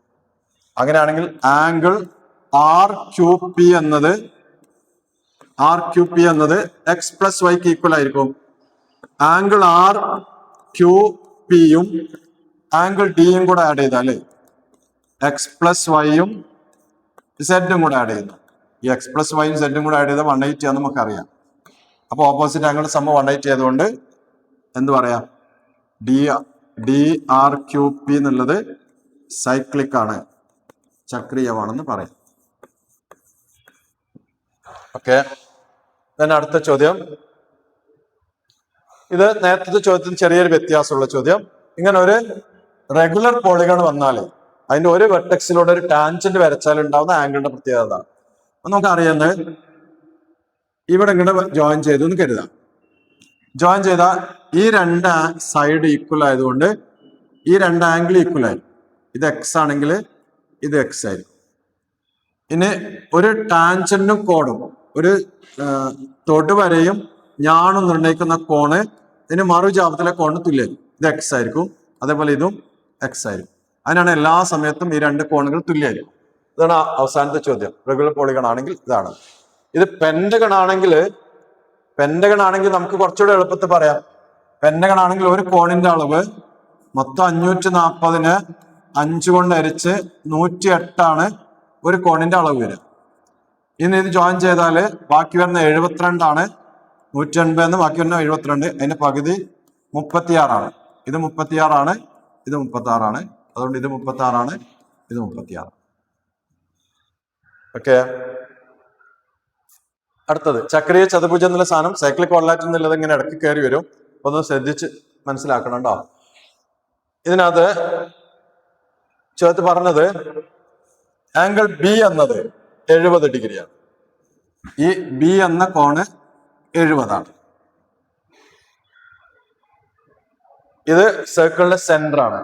അങ്ങനെയാണെങ്കിൽ ആംഗിൾ ആർ ക്യൂ പി എന്നത് എക്സ് പ്ലസ് വൈക്ക് ഈക്വൽ ആയിരിക്കും. ആംഗിൾ ആർ ക്യൂ പിയും ആംഗിൾ ഡിയും കൂടെ ആഡ് ചെയ്താല് എക്സ് പ്ലസ് വൈയും സെഡും കൂടെ ആഡ് ചെയ്യുന്നു. ഈ എക്സ് പ്ലസ് വൈയും സെഡും കൂടെ ആഡ് ചെയ്താൽ 180 ആണെന്ന് നമുക്കറിയാം. അപ്പൊ ഓപ്പോസിറ്റ് ആംഗിൾ സമ 180 ആയതുകൊണ്ട് എന്ത് പറയാം, DRQP എന്നുള്ളത് സൈക്ലിക് ആണ്, ചക്രീയമാണെന്ന് പറയാം. ഓക്കെ, അടുത്ത ചോദ്യം. ഇത് നേരത്തെ ചോദ്യത്തിന് ചെറിയൊരു വ്യത്യാസമുള്ള ചോദ്യം. ഇങ്ങനെ ഒരു റെഗുലർ പോളിഗൺ വന്നാൽ അതിന്റെ ഒരു വെർട്ടെക്സിലൂടെ ഒരു ടാൻജന്റ് വരച്ചാൽ ഉണ്ടാവുന്ന ആംഗിളിന്റെ പ്രത്യേകത നമുക്ക് അറിയുന്നത്. ഇവിടെ ഇങ്ങനെ ജോയിൻ ചെയ്തു എന്ന് കരുതാം. ജോയിൻ ചെയ്താൽ ഈ രണ്ട് സൈഡ് ഈക്വൽ ആയതുകൊണ്ട് ഈ രണ്ട് ആംഗിൾ ഈക്വൽ ആയിരിക്കും. ഇത് എക്സ് ആണെങ്കിൽ ഇത് എക്സ് ആയിരിക്കും. ഇനി ഒരു ടാൻജന്റും കോണും, ഒരു തൊടുവരയും ഞാണും നിർണ്ണയിക്കുന്ന കോണ് ഇതിന് മറുജാപത്തിലെ കോണിന് തുല്യം. ഇത് എക്സ് ആയിരിക്കും, അതേപോലെ ഇതും എക്സ് ആയിരിക്കും. അതിനാണ് എല്ലാ സമയത്തും ഈ രണ്ട് കോണുകൾ തുല്യമായിരിക്കും. ഇതാണ് അവസാനത്തെ ചോദ്യം. റെഗുലർ പോളിഗൺ ആണെങ്കിൽ ഇതാണ്. ഇത് പെന്റഗൺ ആണെങ്കിൽ നമുക്ക് കുറച്ചുകൂടെ എളുപ്പത്തിൽ പറയാം. പെന്റഗൺ ആണെങ്കിൽ ഒരു കോണിന്റെ അളവ് മൊത്തം 540നെ 5 കൊണ്ട് ഹരിച്ച് 108 ഒരു കോണിന്റെ അളവ് വരിക. ഇനി ഇത് ജോയിൻ ചെയ്താല് ബാക്കി വരുന്ന 72 180 ബാക്കി വരുന്ന 72. അതിന്റെ പകുതി 36. ഇത് 36, ഇത് 36. അതുകൊണ്ട് ഇത് 36, ഇത് 36. ഓക്കെ, അടുത്തത് ചക്രീയ ചതുർഭുജം എന്നുള്ള സാധനം സൈക്ലിക് ക്വാഡ്രിലാറ്ററൽ എന്നുള്ളത് ഇങ്ങനെ ഇടയ്ക്ക് കയറി വരും. ഒന്ന് ശ്രദ്ധിച്ച് മനസ്സിലാക്കണം കേട്ടോ. ഇതിനകത്ത് ചോദ്യത്തിൽ പറഞ്ഞത് ആംഗിൾ ബി എന്നത് 70 ഡിഗ്രിയാണ്. ഈ ബി എന്ന കോണ് 70. ഇത് സർക്കിളിന്റെ സെന്റർ ആണ്.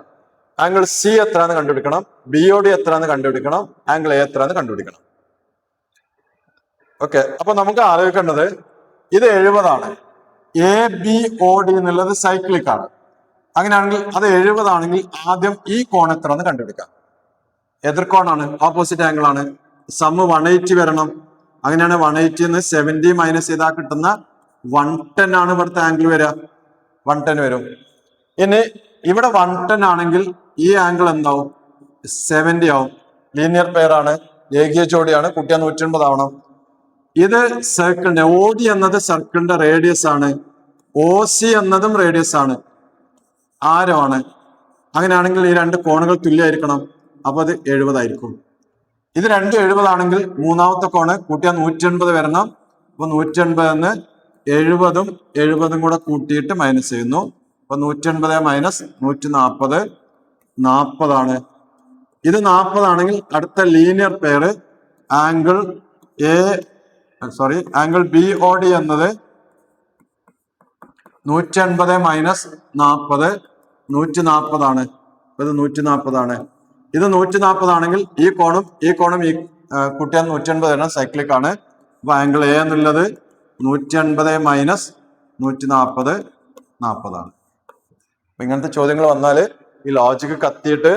ആംഗിൾ സി എത്രയാന്ന് കണ്ടുപിടിക്കണം, ബിയോടി എത്രയാന്ന് കണ്ടുപിടിക്കണം, ആംഗിൾ എ എത്രയാന്ന് കണ്ടുപിടിക്കണം. ഓക്കെ, അപ്പൊ നമുക്ക് ആലോചിക്കേണ്ടത് ഇത് 70. ABOD എന്നുള്ളത് സൈക്ലിക് ആണ്. അങ്ങനെയാണെങ്കിൽ അത് 70 ആണെങ്കിൽ ആദ്യം ഈ കോൺ എത്രയാന്ന് കണ്ടുപിടിക്കാം. എതിർക്കോണാണ്, ഓപ്പോസിറ്റ് ആംഗിൾ ആണ്. സമ്മ് 180 വരണം. അങ്ങനെയാണ് 180 70 മൈനസ് ചെയ്താൽ കിട്ടുന്ന 110 ആണ് ഇവിടുത്തെ ആംഗിൾ വരിക. 110 വരും. ഇനി ഇവിടെ 110 ആണെങ്കിൽ ഈ ആംഗിൾ എന്താവും? 70 ആവും. ലീനിയർ പെയർ ആണ്, രേഖീയ ജോഡിയാണ്. കൂട്ടിയാൽ 180 ആവണം. ഇത് സർക്കിളിന്റെ OD എന്നത് സർക്കിളിന്റെ റേഡിയസ് ആണ്. OC എന്നതും റേഡിയസ് ആണ്, ആരമാണ്. അങ്ങനെയാണെങ്കിൽ ഈ രണ്ട് കോണുകൾ തുല്യമായിരിക്കണം. അപ്പൊ അത് 70 ആയിരിക്കും. ഇത് രണ്ടും 70 ആണെങ്കിൽ മൂന്നാമത്തെ കോണ് കൂട്ടിയാൽ 180 വരണം. അപ്പൊ 180 70ഉം 70ഉം കൂടെ കൂട്ടിയിട്ട് മൈനസ് ചെയ്യുന്നു. അപ്പൊ 180 മൈനസ് 140 40 ഇത് 40 ആണെങ്കിൽ അടുത്ത linear pair angle angle BOD എന്നത് 180 മൈനസ് 40 140 ഇത് 140 ഇത് 140 ആണെങ്കിൽ ഈ കോണും ഈ കൂട്ടിയാൽ 180 വരണം. സൈക്ലിക് ആണ്. അപ്പൊ ആംഗിൾ എ എന്നുള്ളത് 180 മൈനസ് 140 40. അപ്പൊ ഇങ്ങനത്തെ ചോദ്യങ്ങൾ വന്നാൽ ഈ ലോജിക്ക് കത്തിയിട്ട്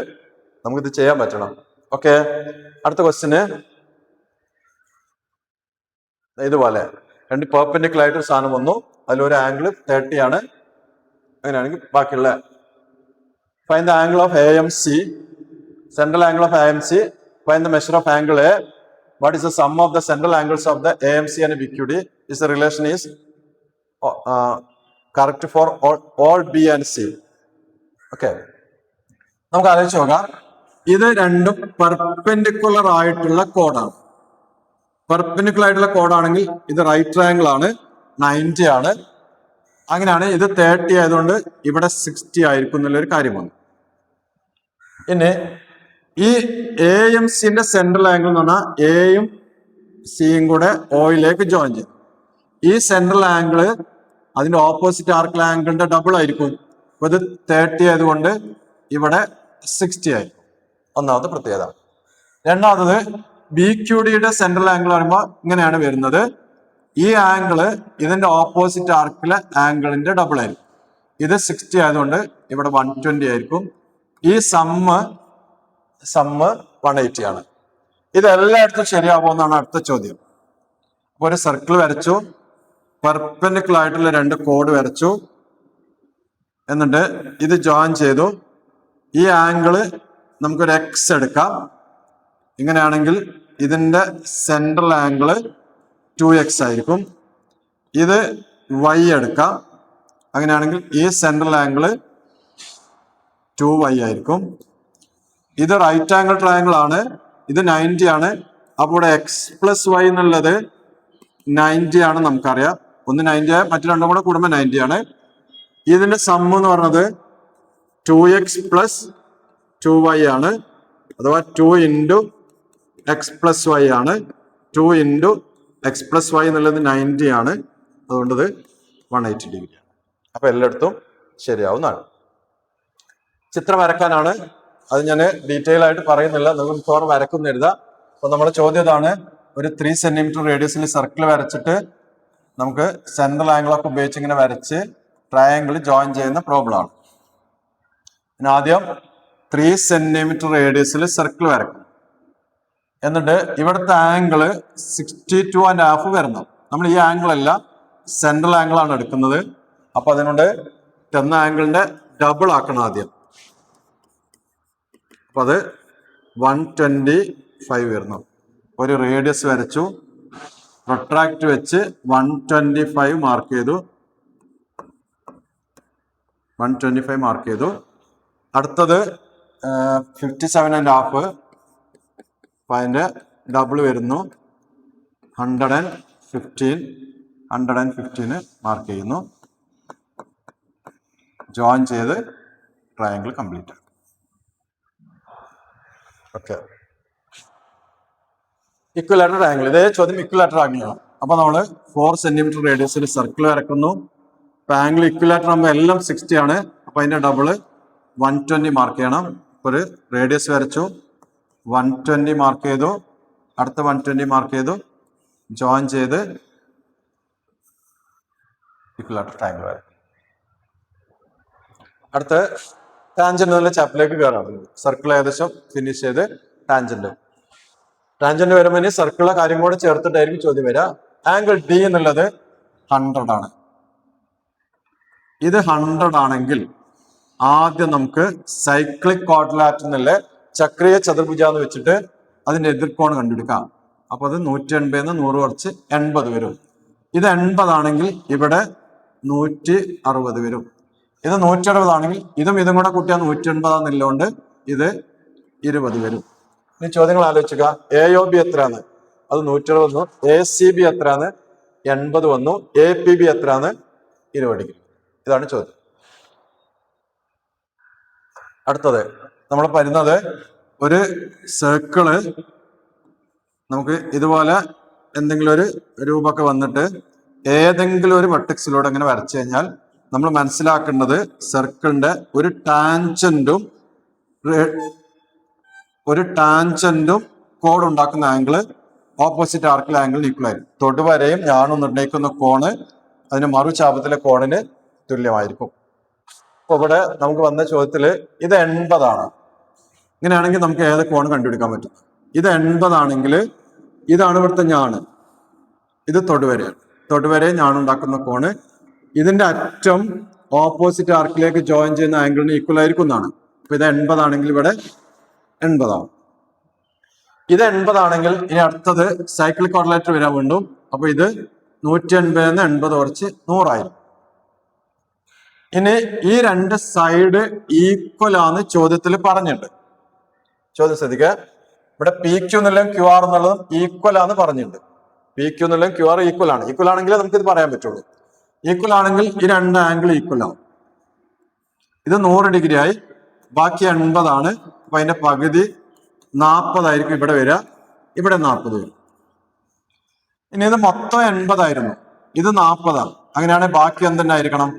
നമുക്കിത് ചെയ്യാൻ പറ്റണം. ഓക്കെ, അടുത്ത ക്വസ്റ്റ്യന് ഇതുപോലെ രണ്ട് പെർപെൻഡിക്കുലർ ആയിട്ട് ഒരു സാധനം വന്നു. അതിലൊരു ആംഗിൾ 30 ആണ്. അങ്ങനെയാണെങ്കിൽ ബാക്കിയുള്ള find the angle of AMC, central angle of AMC, find the measure of angle A. What is the sum of the central angles of the AMC and BQD? Is the relation is correct for all B and C. Okay, നമുക്ക് ആലോചിച്ച് നോക്കാം. ഇത് രണ്ടും perpendicular ആയിട്ടുള്ള കോഡാണ്. Perpendicular ആയിട്ടുള്ള കോഡാണെങ്കിൽ ഇത് right triangle ആണ്, 90 ആണ്. അങ്ങനെയാണ് ഇത് 30 ആയതുകൊണ്ട് ഇവിടെ 60 ആയിരിക്കും എന്നുള്ളൊരു കാര്യമാണ്. ഇനി ഈ AMCന്റെ സെൻട്രൽ ആംഗിൾ എന്ന് പറഞ്ഞാൽ എയും സിയും കൂടെ ഓയിലേക്ക് ജോയിൻ ചെയ്യും. ഈ സെൻട്രൽ ആംഗിൾ അതിന്റെ ഓപ്പോസിറ്റ് ആർക്കിലെ ആംഗിളിന്റെ ഡബിൾ ആയിരിക്കും. അപ്പൊ ഇത് 30 ആയതുകൊണ്ട് ഇവിടെ 60 ആയിരിക്കും. ഒന്നാമത്തെ പ്രത്യേകത. രണ്ടാമത് BQDയുടെ സെൻട്രൽ ആംഗിൾ പറയുമ്പോൾ ഇങ്ങനെയാണ് വരുന്നത്. ഈ ആംഗിള് ഇതിന്റെ ഓപ്പോസിറ്റ് ആർക്കിലെ ആംഗിളിന്റെ ഡബിൾ ആയിരിക്കും. ഇത് 60 ആയതുകൊണ്ട് ഇവിടെ 120 ആയിരിക്കും. ഈ സമ്മ് 180 ആണ്. ഇത് എല്ലായിടത്തും ശരിയാവുമെന്നാണ് അടുത്ത ചോദ്യം. അപ്പൊ ഒരു സർക്കിൾ വരച്ചു, പെർപെൻഡിക്കുലർ ആയിട്ടുള്ള രണ്ട് കോഡ് വരച്ചു, എന്നിട്ട് ഇത് ജോയിൻ ചെയ്തു. ഈ ആംഗിള് നമുക്കൊരു എക്സ് എടുക്കാം. ഇങ്ങനെയാണെങ്കിൽ ഇതിന്റെ സെൻട്രൽ ആംഗിള് 2x ആയിരിക്കും. ഇത് y എടുക്കാം. അങ്ങനെയാണെങ്കിൽ ഈ സെൻട്രൽ ആംഗിള് 2y ആയിരിക്കും. ഇത് റൈറ്റ് ആംഗിൾ ട്രയാംഗിൾ ആണ്. ഇത് 90 ആണ്. അപ്പോൾ ഇവിടെ x+y എന്നുള്ളത് 90 ആണ് നമുക്കറിയാം. ഒന്ന് 90 മറ്റു രണ്ടും കൂടെ കൂടുമ്പോൾ 90 ആണ്. ഇതിന്റെ സം എന്ന് പറഞ്ഞത് 2x + 2y ആണ്. അഥവാ 2 × x+y ആണ്. 2 × x+y എന്നുള്ളത് 90 ആണ്. അതുകൊണ്ട് ഇത് 180 ഡിഗ്രി ആണ്. അപ്പൊ എല്ലായിടത്തും ശരിയാവുന്നതാണ്. ചിത്രം വരക്കാനാണ്. അത് ഞാൻ ഡീറ്റെയിൽ ആയിട്ട് പറയുന്നില്ല, നിങ്ങൾ മിക്കവാറും വരക്കുന്ന എഴുതാം. അപ്പൊ നമ്മുടെ ചോദ്യം ഇതാണ്: ഒരു 3 സെന്റിമീറ്റർ റേഡിയസിൽ സർക്കിൾ വരച്ചിട്ട് നമുക്ക് സെൻട്രൽ ആംഗിൾ ഒക്കെ ഉപയോഗിച്ച് ഇങ്ങനെ വരച്ച് ട്രയാംഗിൾ ജോയിൻ ചെയ്യുന്ന പ്രോബ്ലം ആണ്. ആദ്യം 3 സെന്റിമീറ്റർ റേഡിയസിൽ സർക്കിൾ വരക്കും. എന്നിട്ട് ഇവിടുത്തെ ആംഗിള് 62.5 വരണം. നമ്മൾ ഈ ആംഗിൾ അല്ല, സെൻട്രൽ ആംഗിൾ ആണ് എടുക്കുന്നത്. അപ്പൊ അതിനോട് തന്ന ആംഗിളിന്റെ ഡബിൾ ആക്കണം ആദ്യം. അപ്പൊ അത് 125 വരുന്നു. ഒരു റേഡിയസ് വരച്ചു, പ്രൊട്രാക്ട് വെച്ച് 125 മാർക്ക് ചെയ്തു. 125 മാർക്ക് ചെയ്തു. അടുത്തത് 57.5. അപ്പൊ അതിന്റെ ഡബിൾ വരുന്നു 115 മാർക്ക് ചെയ്യുന്നു. ജോയിൻ ചെയ്ത് triangle complete. Okay, equilateral angle. ഇതേ ചോദ്യം ഇക്വലാറ്ററൽ ആംഗിൾ ആണ്. അപ്പൊ നമ്മള് 4 സെന്റിമീറ്റർ റേഡിയസിൽ സർക്കിൾ വരക്കുന്നു. അപ്പൊ ആംഗിൾ ഇക്വലാറ്റർ ആകുമ്പോൾ എല്ലാം 60 ആണ്. അപ്പൊ അതിന്റെ ഡബിള് 120 മാർക്ക് ചെയ്യണം. ഒരു റേഡിയസ് വരച്ചു, 120 മാർക്ക് ചെയ്തു. അടുത്ത 120 മാർക്ക് ചെയ്തു. ജോയിൻ ചെയ്ത് ഇക്വലാറ്ററൽ ട്രയാംഗിൾ വരക്കും. അടുത്ത് ടാൻജന്റ് എന്നുള്ള ചാപ്റ്ററിലേക്ക് കയറാം. സർക്കിൾ ഏകദേശം ഫിനിഷ് ചെയ്ത് ടാൻജന്റ് വരുമ്പോൾ ഇനി സർക്കിളിലെ കാര്യം കൂടെ ചേർത്തിട്ടായിരിക്കും ചോദ്യം വരിക. ആംഗിൾ ഡി എന്നുള്ളത് 100 ആണ്. ഇത് 100 ആണെങ്കിൽ ആദ്യം നമുക്ക് സൈക്ലിക് ക്വാഡ്രിലാറ്ററൽ എന്നുള്ള ചക്രീയ ചതുർഭുജ എന്ന് വെച്ചിട്ട് അതിന്റെ എതിർക്കോണ് കണ്ടുപിടിക്കാം. അപ്പൊ അത് 180 100 കുറച്ച് 80 വരും. ഇത് 80 ആണെങ്കിൽ ഇവിടെ 160 വരും. ഇത് 160 ആണെങ്കിൽ ഇതും കൂടെ കൂട്ടിയാൽ 180 എന്നുള്ളതുകൊണ്ട് ഇത് 20 വരും. ഇനി ചോദ്യങ്ങൾ ആലോചിക്കുക. AOB എത്രയാണ്? അത് 160 വന്നു. ACB എത്രയാണ്? 80 വന്നു. APB എത്രയാണ്? 20 ഡിഗ്രി. ഇതാണ് ചോദ്യം. അടുത്തത് നമ്മൾ പറയുന്നത് ഒരു സർക്കിള് നമുക്ക് ഇതുപോലെ എന്തെങ്കിലും ഒരു രൂപമൊക്കെ വന്നിട്ട് ഏതെങ്കിലും ഒരു വെർട്ടെക്സിലൂടെ അങ്ങനെ വരച്ചു കഴിഞ്ഞാൽ നമ്മൾ മനസ്സിലാക്കേണ്ടത് സർക്കിളിന്റെ ഒരു ടാൻജന്റും കോഡ് ഉണ്ടാക്കുന്ന ആംഗിള് ഓപ്പോസിറ്റ് ആർക്കിലെ ആംഗിളിന് ഈക്വൽ ആയിരിക്കും. തൊടുവരയും ഞാനും നിർണ്ണയിക്കുന്ന കോണ് അതിന് മറുചാപത്തിലെ കോണിന് തുല്യമായിരിക്കും. അപ്പൊ ഇവിടെ നമുക്ക് വന്ന ചോദ്യത്തില് ഇത് 80 ആണ്. ഇങ്ങനെയാണെങ്കിൽ നമുക്ക് ഏത് കോൺ കണ്ടുപിടിക്കാൻ പറ്റും? ഇത് 80 ആണെങ്കിൽ ഇതാണ് ഇവിടുത്തെ ഞാണ്, ഇത് തൊടുവരയാണ്. തൊടുവരയും ഞാനുണ്ടാക്കുന്ന കോണ്. ഇതിന്റെ അറ്റം ഓപ്പോസിറ്റ് ആർക്കിലേക്ക് ജോയിൻ ചെയ്യുന്ന ആംഗിളിന് ഈക്വൽ ആയിരിക്കും എന്നാണ്. അപ്പൊ ഇത് 80 ആണെങ്കിൽ ഇവിടെ 80 ആണ്. ഇത് 80 ആണെങ്കിൽ ഇനി അടുത്തത് സൈക്ലിക് ക്വാഡ്രിലാറ്ററൽ വരാൻ വീണ്ടും. അപ്പൊ ഇത് 180 80 കുറച്ച് 100 ആയിരിക്കും. ഇനി ഈ രണ്ട് സൈഡ് ഈക്വൽ ആണ് ചോദ്യത്തിൽ പറഞ്ഞിട്ടുണ്ട്. ചോദ്യം ശ്രദ്ധിക്കുക. ഇവിടെ PQ എന്നുള്ളതും QR എന്നുള്ളതും ഈക്വൽ ആണ് പറഞ്ഞിട്ടുണ്ട്. PQ എന്നുള്ളതും QR ഈക്വൽ ആണ്. ഈക്വൽ ആണെങ്കിൽ നമുക്ക് ഇത് പറയാൻ പറ്റുള്ളൂ. ഈക്വൽ ആണെങ്കിൽ ഈ രണ്ട് ആംഗിൾ ഈക്വൽ ആവും. ഇത് 100 ഡിഗ്രി ആയി, ബാക്കി 80 ആണ്. അപ്പൊ അതിന്റെ പകുതി 40 ആയിരിക്കും ഇവിടെ വരിക, ഇവിടെ 40 വരും. ഇനി ഇത് മൊത്തം 80 ആയിരുന്നു, ഇത് 40 ആണ്. അങ്ങനെയാണെങ്കിൽ ബാക്കി എന്തെന്നെ ആയിരിക്കണം?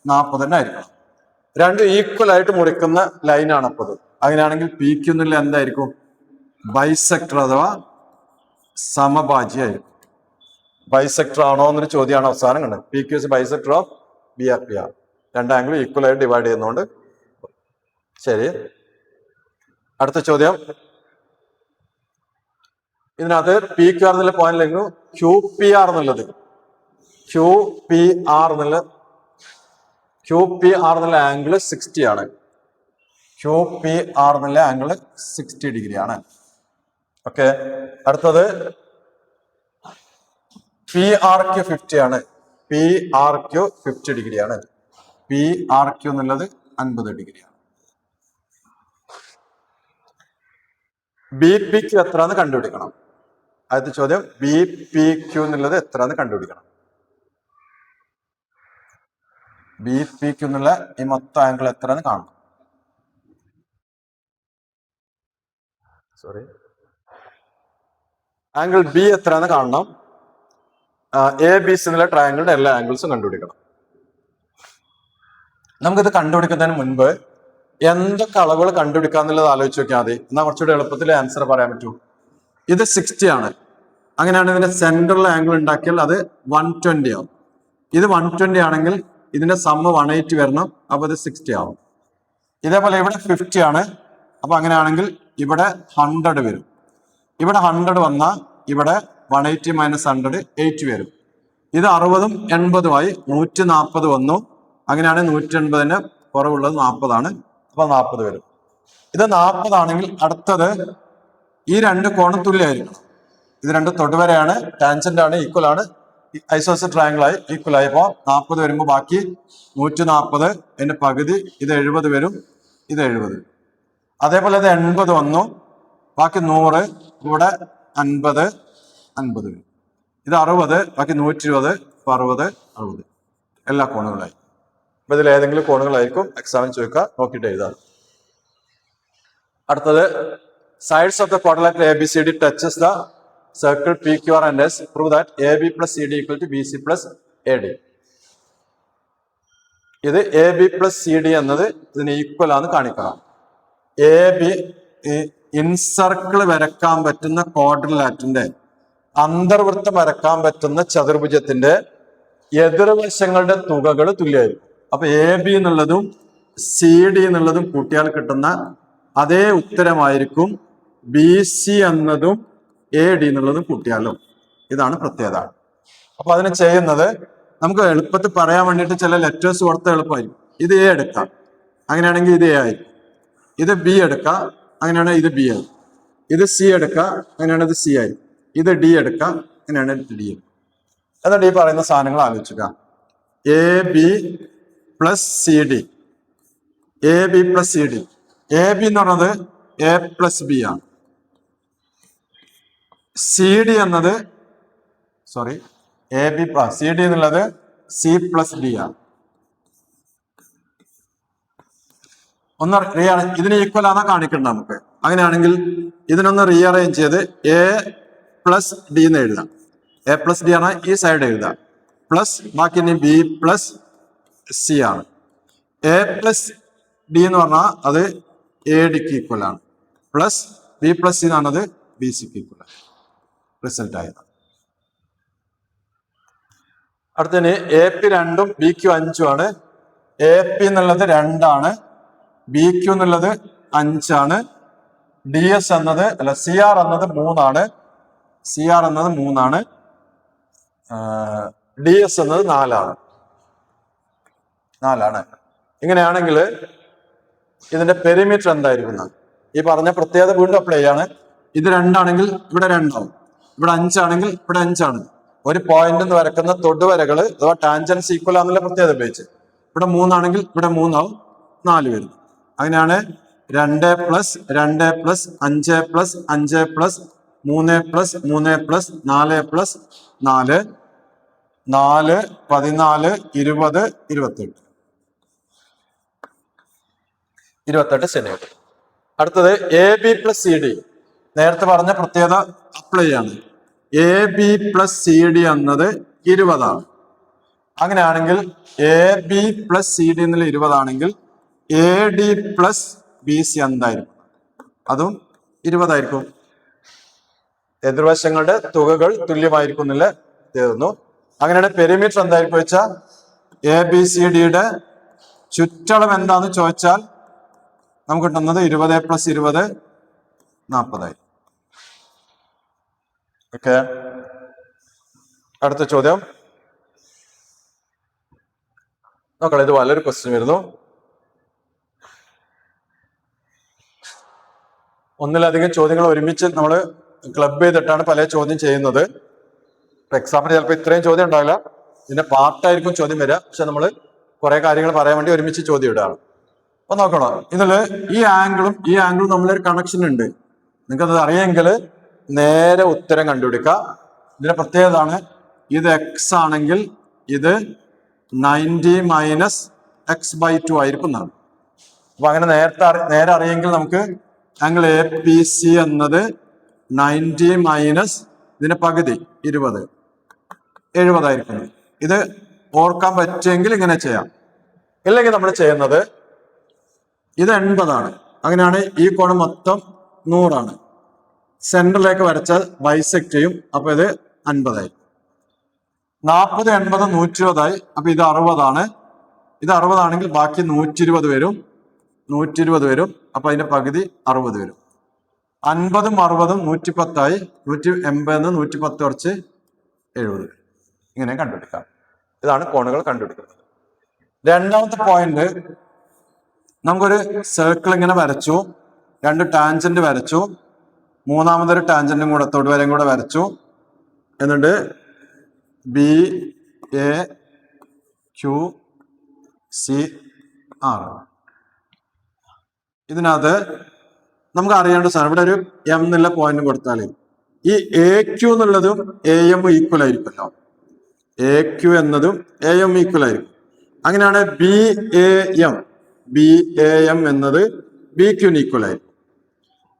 40 തന്നെ ആയിരിക്കണം. രണ്ടും ഈക്വൽ ആയിട്ട് മുറിക്കുന്ന ലൈനാണ് അപ്പത്. അങ്ങനെയാണെങ്കിൽ PQ എന്നുള്ള എന്തായിരിക്കും? ബൈസെക്ടർ അഥവാ സമഭാജിയായിരിക്കും. ബൈസെക്ടർ ആണോ എന്നൊരു ചോദ്യമാണ് അവസാനം കണ്ടത്. PQ is bisector of BRPR. രണ്ട് ആംഗിൾ ഈക്വൽ ആയിട്ട് ഡിവൈഡ് ചെയ്യുന്നതുകൊണ്ട്. ശരി, അടുത്ത ചോദ്യം. ഇതിനകത്ത് PQR എന്നുള്ള പോയിന്റിലേക്ക് QPR എന്നുള്ളത് QPR എന്നുള്ള ആംഗിൾ 60 ആണ്. ക്യു പി ആർ എന്നുള്ള ആംഗിൾ 60 ഡിഗ്രി ആണ്. ഓക്കെ, അടുത്തത് പി ആർ ക്യു 50 ആണ്. പി ആർ ക്യു 50 ഡിഗ്രി ആണ്. പി ആർ ക്യു എന്നുള്ളത് 50 ഡിഗ്രിയാണ്. ബി പി ക്യു എത്രന്ന് കണ്ടുപിടിക്കണം. ആദ്യത്തെ ചോദ്യം, ബി പി ക്യു എന്നുള്ളത് എത്രന്ന് കണ്ടുപിടിക്കണം. ബി പി ക്യു എന്നുള്ള ഈ മൊത്തം ആംഗിൾ എത്രന്ന് കാണണം. സോറി, ആംഗിൾ ബി എത്രന്ന് കാണണം. എ ബി സി എന്നുള്ള ട്രയാംഗിളിന്റെ എല്ലാ ആംഗിൾസും കണ്ടുപിടിക്കണം. നമുക്കിത് കണ്ടുപിടിക്കുന്നതിന് മുൻപ് എന്തൊക്കെ അളവുകൾ കണ്ടുപിടിക്കാന്നുള്ളത് ആലോചിച്ച് നോക്കിയാൽ മതി. എന്നാൽ കുറച്ചുകൂടി എളുപ്പത്തിൽ ആൻസർ പറയാൻ പറ്റൂ. ഇത് 60 ആണ്. അങ്ങനെയാണ് ഇതിന്റെ സെന്ററിൽ ആംഗിൾ ഉണ്ടാക്കിയാൽ അത് 120 ആവും. ഇത് 120 ആണെങ്കിൽ ഇതിന്റെ സമ്മ് 180 വരണം. അപ്പൊ ഇത് 60 ആവും. ഇതേപോലെ ഇവിടെ 50 ആണ്. അപ്പൊ അങ്ങനെയാണെങ്കിൽ ഇവിടെ 100 വരും. ഇവിടെ 100 വന്നാൽ ഇവിടെ 180 മൈനസ് 100 80 വരും. ഇത് 60ഉം 80ഉമായി 140 വന്നു. അങ്ങനെയാണ് 180ന് കുറവുള്ളത് 40 ആണ്. അപ്പൊ 40 വരും. ഇത് 40 ആണെങ്കിൽ അടുത്തത് ഈ രണ്ട് കോണും തുല്യമായിരിക്കണം. ഇത് രണ്ട് തൊടുവരയാണ്, ടാൻജന്റ് ആണ്, ഈക്വൽ ആണ്, ഐസോസെൽ ട്രയാംഗിൾ ആയി ഈക്വൽ ആയി. അപ്പോൾ 40 വരുമ്പോൾ ബാക്കി 140, അതിന്റെ പകുതി ഇത് 70 വരും. ഇത് 70. അതേപോലെ ഇത് 80 വന്നു, ബാക്കി 100, ഇവിടെ 50 വരും. ഇത് 60, ബാക്കി 120, 60 60 എല്ലാ കോണുകളായി. അപ്പൊ ഇതിൽ ഏതെങ്കിലും കോണുകളായിരിക്കും എക്സാമിന് ചോദിക്കുക, നോക്കിയിട്ട് എഴുതാം. അടുത്തത്, sides of the quadrilateral ABCD touches the circle PQR and S. Prove that AB plus CD equal to BC plus AD. ഇത് AB plus CD എന്നത് ഇതിന് ഈക്വൽ ആണെന്ന് കാണിക്കണം. AB ഇൻസർക്കിൾ വരക്കാൻ പറ്റുന്ന ക്വാഡ്രിലാറ്ററിന്റെ, അന്തർവൃത്തം വരക്കാൻ പറ്റുന്ന ചതുർഭുജത്തിന്റെ എതിർവശങ്ങളുടെ തുകകൾ തുല്യമായിരിക്കും. അപ്പൊ AB എന്നുള്ളതും CD എന്നുള്ളതും കൂട്ടിയാൽ കിട്ടുന്ന അതേ ഉത്തരമായിരിക്കും BC എന്നതും AD എന്നുള്ളതും കൂട്ടിയാലും. ഇതാണ് പ്രത്യേകത. അപ്പൊ അതിന് ചെയ്യുന്നത്, നമുക്ക് എളുപ്പത്തിൽ പറയാൻ വേണ്ടിയിട്ട് ചില ലെറ്റേഴ്സ് കൊടുത്ത എളുപ്പമായിരിക്കും. ഇത് A എടുക്കാം, അങ്ങനെയാണെങ്കിൽ ഇത് A ആയിരിക്കും. ഇത് B എടുക്കാം, അങ്ങനെയാണെങ്കിൽ ഇത് B ആയി. ഇത് C എടുക്കാം, അങ്ങനെയാണ് ഇത് C ആയി. ഇത് D എടുക്കാം, അങ്ങനെയാണ് D. എന്നിട്ട് ഈ പറയുന്ന സാധനങ്ങൾ ആലോചിക്കുക. AB plus CD, AB plus CD. AB എന്ന് പറയുന്നത് A പ്ലസ് B ആണ്. CD എന്നത് CD എന്നുള്ളത് C പ്ലസ് D ആണ്. ഇതിന് ഈക്വൽ ആണെന്നാ കാണിക്കണ്ട നമുക്ക്. അങ്ങനെയാണെങ്കിൽ ഇതിനൊന്ന് റീഅറേഞ്ച് ചെയ്ത് A പ്ലസ് D എന്ന് എഴുതാം. A പ്ലസ് D ആണ്, ഈ സൈഡ് എഴുതാം. പ്ലസ് ബാക്കി ഇനി B പ്ലസ് C ആണ്. A പ്ലസ് D എന്ന് പറഞ്ഞാൽ അത് ADക്ക് ഈക്വൽ ആണ്. പ്ലസ് B പ്ലസ് C എന്നാണത് BCക്ക് ഈക്വൽ ആണ്. റിസൾട്ട് ആയത്. അടുത്തതിന് AP 2ഉം BQ 5ഉം ആണ്. AP എന്നുള്ളത് 2 ആണ്, BQ എന്നുള്ളത് 5 ആണ്. CS എന്നത് CR എന്നത് 3 ആണ്. CR എന്നത് 3 ആണ്. DS എന്നത് 4 ആണ്. ഇങ്ങനെയാണെങ്കിൽ ഇതിന്റെ പെരിമീറ്റർ എന്തായിരിക്കും? ഈ പറഞ്ഞ പ്രത്യേകത വീണ്ടും അപ്ലൈ ചെയ്യാണ്. ഇത് 2 ആണെങ്കിൽ ഇവിടെ 2 ആവും. ഇവിടെ 5 ആണെങ്കിൽ ഇവിടെ 5 ആണ്. ഒരു പോയിന്റ് എന്ന് വരക്കുന്ന തൊടുവരകൾ അഥവാ ടാൻജൻസ് ഈക്വൽ ആണെന്നുള്ള പ്രത്യേകത ഉപയോഗിച്ച് ഇവിടെ 3 ആണെങ്കിൽ ഇവിടെ 3 ആവും, 4 വരും. അങ്ങനെയാണ് 2 plus 2 plus 5 plus 5 plus 3 plus 3 plus 4 plus 4 4 14 20 28 centimetre. അടുത്തത് AB പ്ലസ് CD. നേരത്തെ പറഞ്ഞ പ്രത്യേകത അപ്ലൈ ആണ്. AB പ്ലസ് CD എന്നത് 20 ആണ്. അങ്ങനെയാണെങ്കിൽ AB പ്ലസ് CD എന്നുള്ള 20 ആണെങ്കിൽ AD പ്ലസ് BC എന്തായിരിക്കും? അതും 20 ആയിരിക്കും. എതിർവശങ്ങളുടെ തുകകൾ തുല്യമായിരിക്കും എന്നുള്ള തരുന്നു. അങ്ങനെയാണ് പെരിമീറ്റർ എന്തായിരിക്കും വെച്ചാൽ ABCDയുടെ ചുറ്റളവ് എന്താന്ന് ചോദിച്ചാൽ നമുക്ക് കിട്ടുന്നത് 20 പ്ലസ് 20 40. ഓക്കെ, അടുത്ത ചോദ്യം നോക്കാം. ഇത് വളരെ ക്വസ്റ്റ്യൻ വരുന്നു. ഒന്നിലധികം ചോദ്യങ്ങൾ ഒരുമിച്ച് നമ്മൾ ക്ലബ് ചെയ്തിട്ടാണ് പല ചോദ്യം ചെയ്യുന്നത്. എക്സാമിന് ചിലപ്പോൾ ഇത്രയും ചോദ്യം ഉണ്ടാവില്ല, ഇതിന്റെ പാർട്ടായിരിക്കും ചോദ്യം വരിക. പക്ഷെ നമ്മൾ കുറെ കാര്യങ്ങൾ പറയാൻ വേണ്ടി ഒരുമിച്ച് ചോദ്യം ഇടുകയാണ്. അപ്പൊ നോക്കണം, ഇതില് ഈ ആംഗിളും തമ്മിലൊരു കണക്ഷൻ ഉണ്ട്. നിങ്ങൾക്കത് അറിയെങ്കിൽ നേരെ ഉത്തരം കണ്ടുപിടിക്കുക. ഇതിന്റെ പ്രത്യേകത ആണ്, ഇത് എക്സ് ആണെങ്കിൽ ഇത് 90 മൈനസ് x/2 ആയിരിക്കും എന്നാണ്. അപ്പൊ അങ്ങനെ നേരെ അറിയെങ്കിൽ നമുക്ക് ആംഗിൾ എ പി സി എന്നത് 90 മൈനസ് ഇതിന്റെ പകുതി 20 70 ആയിരിക്കും. ഇത് ഓർക്കാൻ പറ്റുമെങ്കിൽ ഇങ്ങനെ ചെയ്യാം. ഇല്ലെങ്കിൽ നമ്മൾ ചെയ്യുന്നത് ഇത് 80 ആണ്. അങ്ങനെയാണ് ഈ കോണം മൊത്തം 100 ആണ്. സെന്ററിലേക്ക് വരച്ചാൽ ബൈസെക്ട് ചെയ്യും. അപ്പൊ ഇത് 50 ആയി. 40 80 120 ആയി. അപ്പൊ ഇത് 60 ആണ്. ഇത് 60 ആണെങ്കിൽ ബാക്കി 120 വരും. 120 വരും. അപ്പൊ അതിന്റെ പകുതി 60 വരും. 50ഉം 60ഉം 110 ആയി. 180 110 കുറച്ച് 70. ഇങ്ങനെ കണ്ടുപിടിക്കാം. ഇതാണ് കോണുകൾ കണ്ടുപിടിക്കുന്നത്. രണ്ടാമത്തെ പോയിന്റ്, നമുക്കൊരു സർക്കിൾ ഇങ്ങനെ വരച്ചു, 2 ടാൻജന്റ് വരച്ചു, മൂന്നാമതൊരു ടാൻജന്റും കൂടെ തൊടുവരയും കൂടെ വരച്ചു. എന്നിട്ട് B A Q C R. ഇതിനകത്ത് നമുക്ക് അറിയേണ്ട സാധനം, ഇവിടെ ഒരു എം എന്നുള്ള പോയിന്റ് കൊടുത്താൽ ഈ എ ക്യു എന്നുള്ളതും എ എം ഈക്വൽ ആയിരിക്കുമല്ലോ. എ ക്യു എന്നതും എ എം ഈക്വൽ ആയിരിക്കും. അങ്ങനെയാണ് ബി എ എം എന്നത് ബി ക്യൂന് ഈക്വൽ ആയിരിക്കും.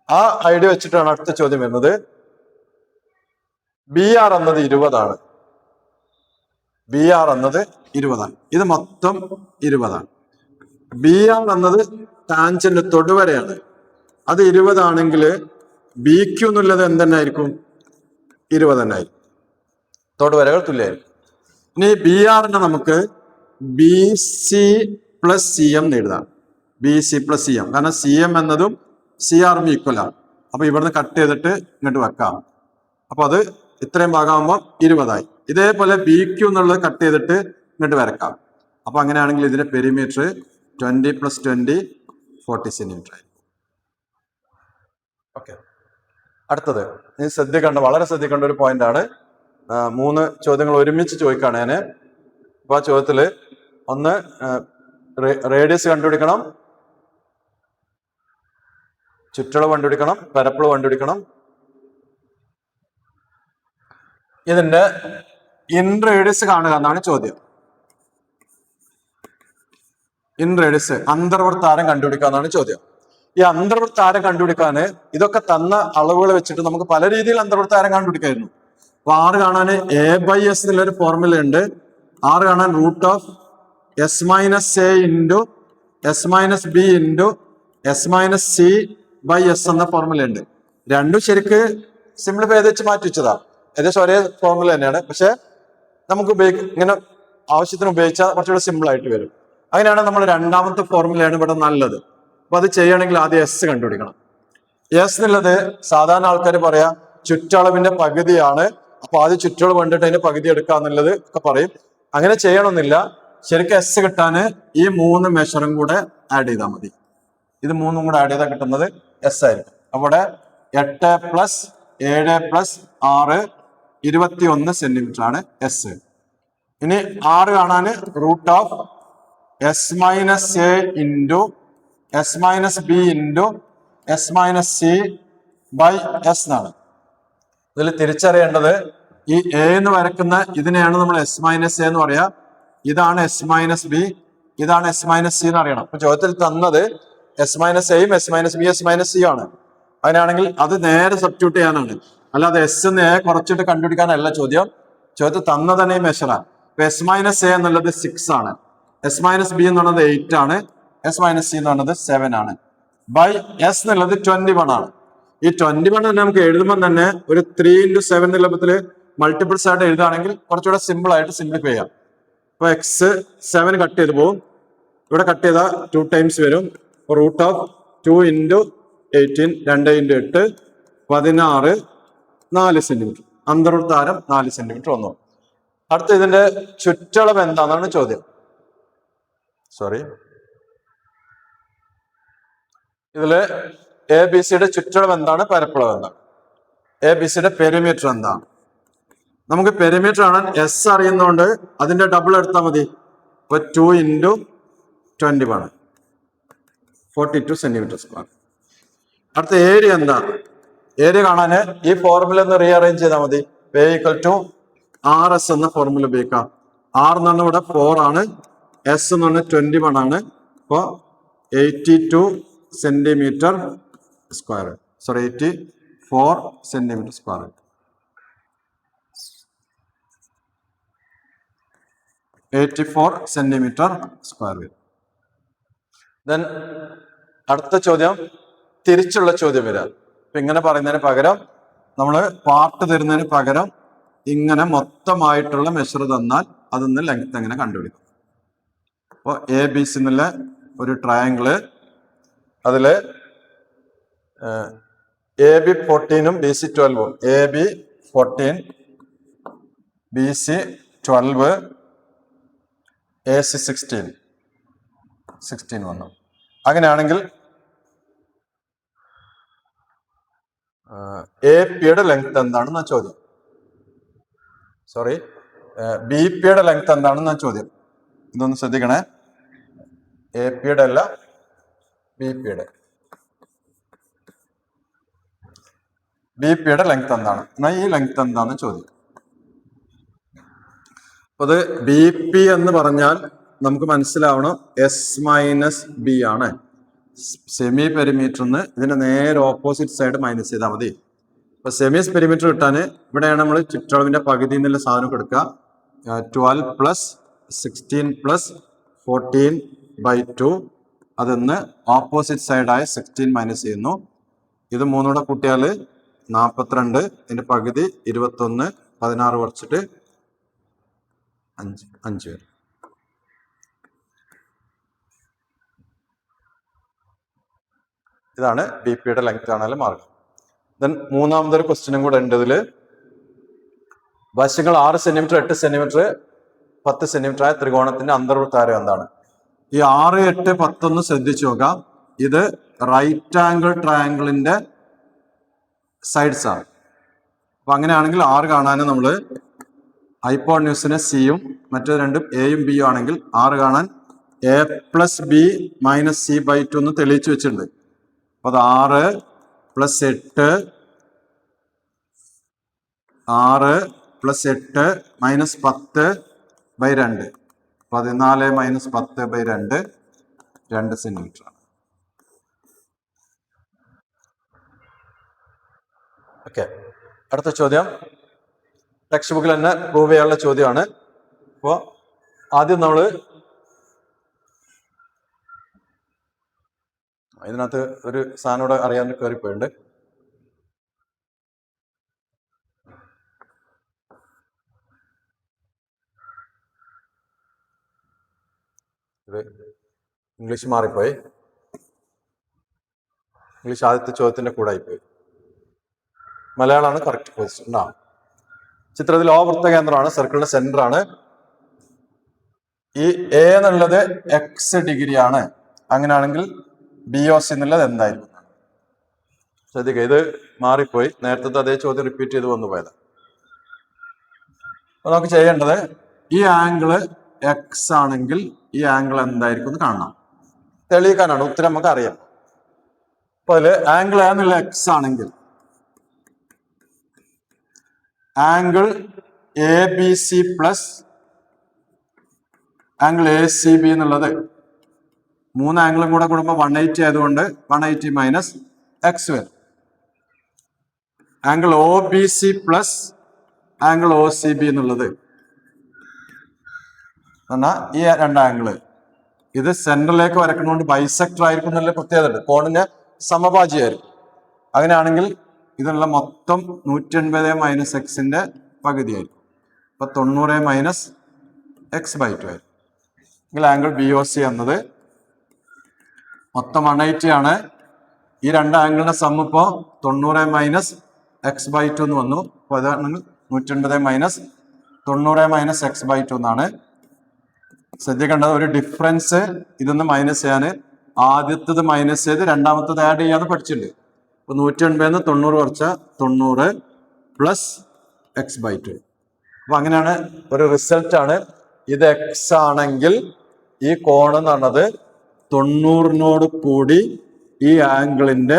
ആ ഐഡിയ വെച്ചിട്ടാണ് അടുത്ത ചോദ്യം വരുന്നത്. ബി ആർ എന്നത് 20 ആണ്. ബി ആർ എന്നത് 20 ആണ്. ഇത് മൊത്തം 20 ആണ്. ബി ആർ എന്നത് ടാൻജന്റ് തൊടുവരയാണ്. അത് 20 ആണെങ്കിൽ ബി ക്യു എന്നുള്ളത് എന്തെന്നായിരിക്കും? 20 തന്നെ ആയിരിക്കും. തൊടുവരകൾ തുല്യമായിരിക്കും. ഇനി ബി ആറിനെ നമുക്ക് B C plus C M എഴുതാം. B C plus C M, കാരണം സി എം എന്നതും സി ആറും ഈക്വൽ ആണ്. അപ്പൊ ഇവിടുന്ന് കട്ട് ചെയ്തിട്ട് ഇങ്ങോട്ട് വെക്കാം. അപ്പൊ അത് ഇത്രയും ഭാഗമാകുമ്പോൾ 20 ആയി. ഇതേപോലെ ബി ക്യു എന്നുള്ളത് കട്ട് ചെയ്തിട്ട് ഇങ്ങോട്ട് വരക്കാം. അപ്പൊ അങ്ങനെയാണെങ്കിൽ ഇതിന്റെ പെരിമീറ്റർ 20 + 20 40 സെന്റിമീറ്റർ ആയി. ഓക്കെ, അടുത്തത് വളരെ ശ്രദ്ധിക്കേണ്ട ഒരു പോയിന്റ് ആണ്. 3 ചോദ്യങ്ങൾ ഒരുമിച്ച് ചോദിക്കാണ് ഞാൻ. അപ്പൊ ആ ചോദ്യത്തില് ഒന്ന് റേഡിയസ് കണ്ടുപിടിക്കണം, ചുറ്റളവ് കണ്ടുപിടിക്കണം, പരപ്പളവ് കണ്ടുപിടിക്കണം. ഇതിന്റെ ഇൻ റേഡിയസ് കാണുക എന്നാണ് ചോദ്യം. ഇൻ റേഡിയസ് അന്തർവൃത്താരം കണ്ടുപിടിക്കുക എന്നാണ് ചോദ്യം. ഈ അന്തർവൃത്താരം കണ്ടുപിടിക്കാന് ഇതൊക്കെ തന്ന അളവുകൾ വെച്ചിട്ട് നമുക്ക് പല രീതിയിൽ അന്തർവൃത്താരം കണ്ടുപിടിക്കായിരുന്നു. അപ്പൊ R കാണാൻ A/S എന്നുള്ളൊരു ഫോർമുല ഉണ്ട്. R കാണാൻ √S - A × S - B × S - C/S എന്ന ഫോർമുല ഉണ്ട്. രണ്ടും ശരിക്ക് സിംപ്ലിഫൈ ചെയ്ത് വെച്ച് മാറ്റി വെച്ചതാ. ഏകദേശം ഒരേ ഫോർമുല തന്നെയാണ്. പക്ഷെ നമുക്ക് ഇങ്ങനെ ആവശ്യത്തിന് ഉപയോഗിച്ചാൽ കുറച്ചുകൂടെ സിമ്പിൾ ആയിട്ട് വരും. അങ്ങനെയാണ് നമ്മൾ രണ്ടാമത്തെ ഫോർമുലയാണ് ഇവിടെ നല്ലത്. അപ്പൊ അത് ചെയ്യണമെങ്കിൽ ആദ്യം S കണ്ടുപിടിക്കണം. S എന്നുള്ളത് സാധാരണ ആൾക്കാർ പറയാ ചുറ്റളവിന്റെ പകുതിയാണ്. അപ്പൊ ആദ്യം ചുറ്റളവ് കണ്ടിട്ട് അതിന്റെ പകുതി എടുക്കുക എന്നുള്ളത് ഒക്കെ പറയും. അങ്ങനെ ചെയ്യണമെന്നില്ല. ശരിക്കും S കിട്ടാന് ഈ 3 മെഷറും കൂടെ ആഡ് ചെയ്താൽ മതി. ഇത് 3ഉം കൂടെ ആഡ് ചെയ്താൽ കിട്ടുന്നത് S ആയിരിക്കും. അവിടെ 8 + 7 + 6 21 സെന്റിമീറ്റർ ആണ് S. ഇനി R കാണാന് √S - A × S - B × S - C/S എന്നാണ്. ഇതിൽ തിരിച്ചറിയേണ്ടത് ഈ A എന്ന് വരക്കുന്ന ഇതിനെയാണ് നമ്മൾ S - A എന്ന് പറയാ. ഇതാണ് S - B, ഇതാണ് S - C എന്ന് അറിയണം. അപ്പൊ ചോദ്യത്തിൽ തന്നത് S - Aയും S - B S - C ആണ്. അങ്ങനെയാണെങ്കിൽ അത് നേരെ സബ്സ്റ്റിറ്റ്യൂട്ട് ചെയ്യാനാണ്, അല്ലാതെ S എന്ന് A കുറച്ചിട്ട് കണ്ടുപിടിക്കാനല്ല ചോദ്യം. ചോദ്യത്തിൽ തന്ന തന്നെ ഈ മെഷറാണ്. ഇപ്പൊ S - A എന്നുള്ളത് 6 ആണ്. S - B എന്ന് പറയുന്നത് 8 ആണ്. S - C എന്ന് പറയുന്നത് 7 ആണ്. ബൈ S എന്നുള്ളത് 21 ആണ്. ഈ 21 തന്നെ നമുക്ക് എഴുതുമ്പോൾ തന്നെ ഒരു 3 × 7 എളുപ്പത്തിൽ മൾട്ടിപ്പിൾസ് ആയിട്ട് എഴുതുകയാണെങ്കിൽ കുറച്ചുകൂടെ സിമ്പിൾ ആയിട്ട് സിംപ്ലിഫൈ ചെയ്യാം. അപ്പൊ X 7 കട്ട് ചെയ്ത് പോകും. ഇവിടെ കട്ട് ചെയ്താൽ 2 ടൈംസ് വരും. √2 × 18 2 × 8 16 4 സെന്റിമീറ്റർ. അന്തർവൃത്താരം 4 സെന്റിമീറ്റർ വന്നു. അടുത്ത ഇതിന്റെ ചുറ്റളവ് എന്താണെന്നാണ് ചോദ്യം. ഇതില് എ ബി സിയുടെ ചുറ്റളവ് എന്താണ്, പരപ്പളവ് എന്താണ്. എ ബി സിയുടെ പെരിമീറ്റർ എന്താണ്. നമുക്ക് പെരിമീറ്റർ ആണ് എസ് അറിയുന്നതുകൊണ്ട് അതിന്റെ ഡബിൾ എടുത്താൽ മതി. ഇപ്പൊ 2 × 20 42 സെന്റിമീറ്റർ സ്ക്വയർ. അടുത്ത ഏരിയ എന്താണ്. ഏരിയ കാണാന് ഈ ഫോർമുല ഒന്ന് റീഅറേഞ്ച് ചെയ്താൽ മതി. A = RS എന്ന ഫോർമുല ഉപയോഗിക്കാം. R എന്ന് പറഞ്ഞാൽ ഇവിടെ 4 ആണ്, S എന്ന് പറഞ്ഞാൽ 21 ആണ്. അപ്പോ 82 centimetre square, 84 centimetre square. Centimetre square. Then അടുത്ത ചോദ്യം തിരിച്ചുള്ള ചോദ്യം വരാം. ഇപ്പൊ ഇങ്ങനെ പറയുന്നതിന് പകരം നമ്മൾ പാർട്ട് തരുന്നതിന് പകരം ഇങ്ങനെ മൊത്തമായിട്ടുള്ള മെഷർ തന്നാൽ അതിന്ന് ലെങ്ത് എങ്ങനെ കണ്ടുപിടിക്കും. അപ്പോൾ എ ബി സി എന്നുള്ള ഒരു ട്രയാങ്കിള്, അതില് A B 14 B C 12, A B 14 B C 12 A C 16 വന്നു. അങ്ങനെയാണെങ്കിൽ എ പിയുടെ ലെങ്ത് എന്താണെന്ന ചോദ്യം. ബി പിയുടെ ലെങ്ത് എന്താണെന്ന ചോദ്യം. ഇതൊന്ന് ശ്രദ്ധിക്കണേ. എ പിയുടെ അല്ല, ബി പിയുടെ. ബി പിയുടെ ലെങ്ത് എന്താണ് എന്നാൽ ഈ ലെങ്ത് എന്താണെന്ന് ചോദ്യം. അപ്പൊ അത് ബി പി എന്ന് പറഞ്ഞാൽ നമുക്ക് മനസ്സിലാവണം S - B ആണ്. സെമി പെരിമീറ്ററിന്ന് ഇതിന്റെ നേരെ ഓപ്പോസിറ്റ് സൈഡ് മൈനസ് ചെയ്താൽ മതി. അപ്പൊ സെമി പെരിമീറ്റർ കിട്ടാന് ഇവിടെയാണ് നമ്മൾ ചുറ്റളവിന്റെ പകുതി എന്നുള്ള സാധനം കൊടുക്കുക. 12 + 16 + 14/2. അതെന്ന് ഓപ്പോസിറ്റ് സൈഡായ 16 മൈനസ് ചെയ്യുന്നു. ഇത് 3 കൂടെ കൂട്ടിയാൽ 42, ഇതിന്റെ പകുതി 21, 16 കുറച്ചിട്ട് 5 വരും. ഇതാണ് ബി പിയുടെ ലെങ്ത് കാണാനുള്ള മാർഗം. ദെൻ മൂന്നാമതൊരു ക്വസ്റ്റ്യനും കൂടെ ഉണ്ട്. ഇതില് വശങ്ങൾ 6 സെന്റിമീറ്റർ, 8 സെന്റിമീറ്റർ, 10 സെന്റിമീറ്റർ ആയ ത്രികോണത്തിന്റെ അന്തർവൃത്താരം എന്താണ്. ഈ 6, 8, 10 ശ്രദ്ധിച്ചു നോക്കാം. ഇത് റൈറ്റ് ആംഗിൾ ട്രയാങ്കിളിന്റെ സൈഡ്സ് ആണ്. അപ്പൊ അങ്ങനെയാണെങ്കിൽ 6 കാണാൻ നമ്മള് ഹൈപ്പോട്ടന്യൂസിനെ സിയും മറ്റേ രണ്ടും എയും ബിയും ആണെങ്കിൽ 6 കാണാൻ A + B - C/2 എന്ന് തെളിയിച്ചു വെച്ചിട്ടുണ്ട്. അപ്പൊ അത് 6 + 8 6 + 8 - 10/2 14 - 10/2 2 സെന്റിമീറ്റർ ആണ്. ഓക്കെ, അടുത്ത ചോദ്യം ടെക്സ്റ്റ് ബുക്കിൽ തന്നെ പ്രൂവ് ചെയ്യാനുള്ള ചോദ്യമാണ്. അപ്പോൾ ആദ്യം നമ്മൾ ഇതിനകത്ത് ഒരു സാധനം കൂടെ അറിയാൻ കയറിപ്പോയിട്ടുണ്ട്. ഇത് ഇംഗ്ലീഷ് മാറിപ്പോയി. ഇംഗ്ലീഷ് ആദ്യത്തെ ചോദ്യത്തിന്റെ കൂടെ ആയിപ്പോയി. മലയാളമാണ് കറക്റ്റ് ക്വസ്റ്റ്യൻ ഉണ്ടാവും. ചിത്രത്തിൽ O വൃത്ത കേന്ദ്രമാണ്, സർക്കിളിന്റെ സെന്റർ ആണ്. ഈ എ എന്നുള്ളത് X ഡിഗ്രി ആണ്. അങ്ങനെയാണെങ്കിൽ BOC എന്നുള്ളത് എന്തായിരിക്കും? ശ്രദ്ധിക്കുക, ഇത് മാറിപ്പോയി. നേരത്തെ അതേ ചോദ്യം റിപ്പീറ്റ് ചെയ്ത് വന്നു പോയത്. അപ്പൊ നമുക്ക് ചെയ്യേണ്ടത് ഈ ആംഗിള് X ആണെങ്കിൽ ഈ ആംഗിൾ എന്തായിരിക്കും എന്ന് കാണണം. തെളിയിക്കാനാണ്, ഉത്തരം നമുക്ക് അറിയാം. അപ്പൊ അതില് ആംഗിൾ A എന്നുള്ള X ആണെങ്കിൽ angle ABC plus angle ACB എന്നുള്ളത് 3 ആംഗിളും കൂടെ കൂടുമ്പോൾ 180 ആയതുകൊണ്ട് 180 - X വരും. Angle OBC plus angle OCB എന്നുള്ളത് എന്നാൽ ഈ 2 ആംഗിള് ഇത് സെന്ററിലേക്ക് വരക്കുന്നതുകൊണ്ട് ബൈസെക്ടർ ആയിരിക്കും എന്നുള്ള പ്രത്യേകത ഉണ്ട്. കോണിന് സമഭാജിയായിരിക്കും. അങ്ങനെയാണെങ്കിൽ ഇതിനുള്ള മൊത്തം 180 - Xന്റെ പകുതിയായിരിക്കും. അപ്പൊ 90 - X/2 ആയിരിക്കും. എങ്കിൽ ആംഗിൾ BOC എന്നത് മൊത്തം 180 ആണ്. ഈ 2 ആംഗിളിന്റെ സം ഇപ്പോ 90 - X/2 എന്ന് വന്നു. അപ്പൊ അതാണെങ്കിൽ 180 - 90 - X/2 എന്നാണ്. ശ്രദ്ധിക്കേണ്ടത് ഒരു ഡിഫറൻസ് ഇതൊന്ന് മൈനസ് ചെയ്യാൻ ആദ്യത്തത് മൈനസ് ചെയ്ത് രണ്ടാമത്തത് ആഡ് ചെയ്യാന്ന് പഠിച്ചിട്ടുണ്ട്. അപ്പൊ 180 90 കുറച്ചാൽ 90 പ്ലസ് x/2. അപ്പൊ അങ്ങനെയാണ് ഒരു റിസൾട്ട് ആണ്. ഇത് x ആണെങ്കിൽ ഈ കോൺ എന്ന് പറഞ്ഞത് 90 കൂടി ഈ ആംഗിളിന്റെ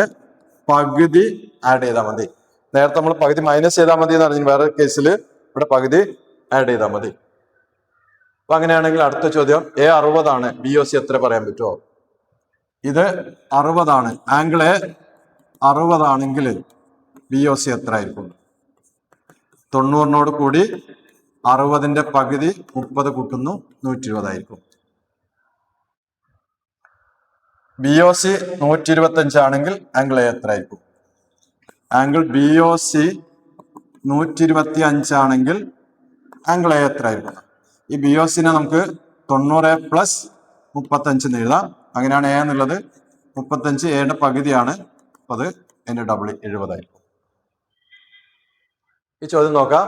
പകുതി ആഡ് ചെയ്താൽ മതി. നേരത്തെ നമ്മൾ പകുതി മൈനസ് ചെയ്താൽ മതി എന്ന് പറഞ്ഞു. വേറെ കേസിൽ ഇവിടെ പകുതി ആഡ് ചെയ്താൽ മതി. അപ്പൊ അങ്ങനെയാണെങ്കിൽ അടുത്ത ചോദ്യം, A 60 ആണ്, BOC എത്ര പറയാൻ പറ്റുമോ? ഇത് 60 ആണ്, ആംഗിൾ A 60 ആണെങ്കിൽ BOC എത്ര ആയിരിക്കും? 90 കൂടി 60ന്റെ പകുതി 30 കൂട്ടുന്നു 120 ആയിരിക്കും. BOC 125 ആണെങ്കിൽ ആംഗിൾ A എത്ര ആയിരിക്കും? ആംഗിൾ BOC 125 ആണെങ്കിൽ ആംഗിൾ A എത്ര ആയിരിക്കും? ഈ BOCനെ നമുക്ക് 90 പ്ലസ് 35 എന്ന് എഴുതാം. അങ്ങനെയാണ് A എന്നുള്ളത് 35, Aയുടെ പകുതിയാണ്. അപ്പൊ അത് അതിന്റെ ഡബിൾ 70 ആയിരിക്കും. ഈ ചോദ്യം നോക്കാം.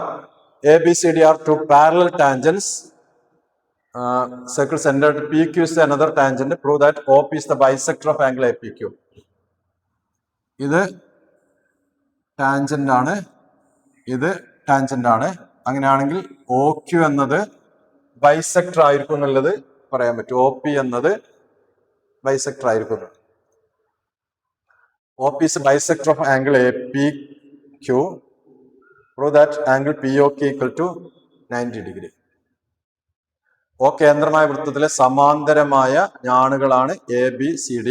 ABCD are two parallel tangents. Circle centered PQ is another tangent. Prove that OP is the bisector of angle APQ. ഇത് ടാൻജന്റ് ആണ്, ഇത് ടാൻജന്റ് ആണ്. അങ്ങനെയാണെങ്കിൽ OQ എന്നത് ബൈസെക്ടർ ആയിരിക്കും എന്നുള്ളത് പറയാൻ പറ്റും. OP എന്നത് ബൈസെക്ടർ ആയിരിക്കും. OP is bisector of angle APQ. Prove that angle POQ equal to 90 degree. O കേന്ദ്രമായ വൃത്തത്തിലെ സമാന്തരമായ ഞാണുകളാണ് ABCD.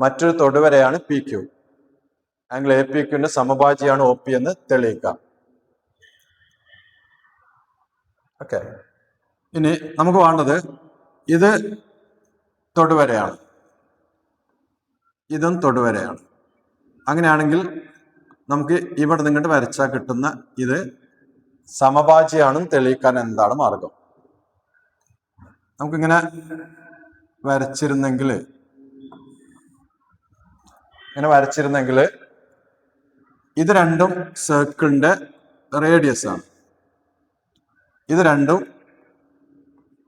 മറ്റൊരു തൊടുവരയാണ് PQ. ആംഗിൾ APQന്റെ സമഭാജിയാണ് OP എന്ന് തെളിയിക്കാം. ഓക്കെ, ഇനി നമുക്ക് വേണ്ടത്, ഇത് തൊടുവരയാണ്, ഇതും തൊടുവരയാണ്. അങ്ങനെയാണെങ്കിൽ നമുക്ക് ഇവിടെ നിങ്ങോട്ട് വരച്ചാൽ കിട്ടുന്ന ഇത് സമഭാജിയാണെന്ന് തെളിയിക്കാൻ എന്താണ് മാർഗം? നമുക്കിങ്ങനെ വരച്ചിരുന്നെങ്കിൽ ഇത് രണ്ടും സർക്കിളിന്റെ റേഡിയസ് ആണ്, ഇത് രണ്ടും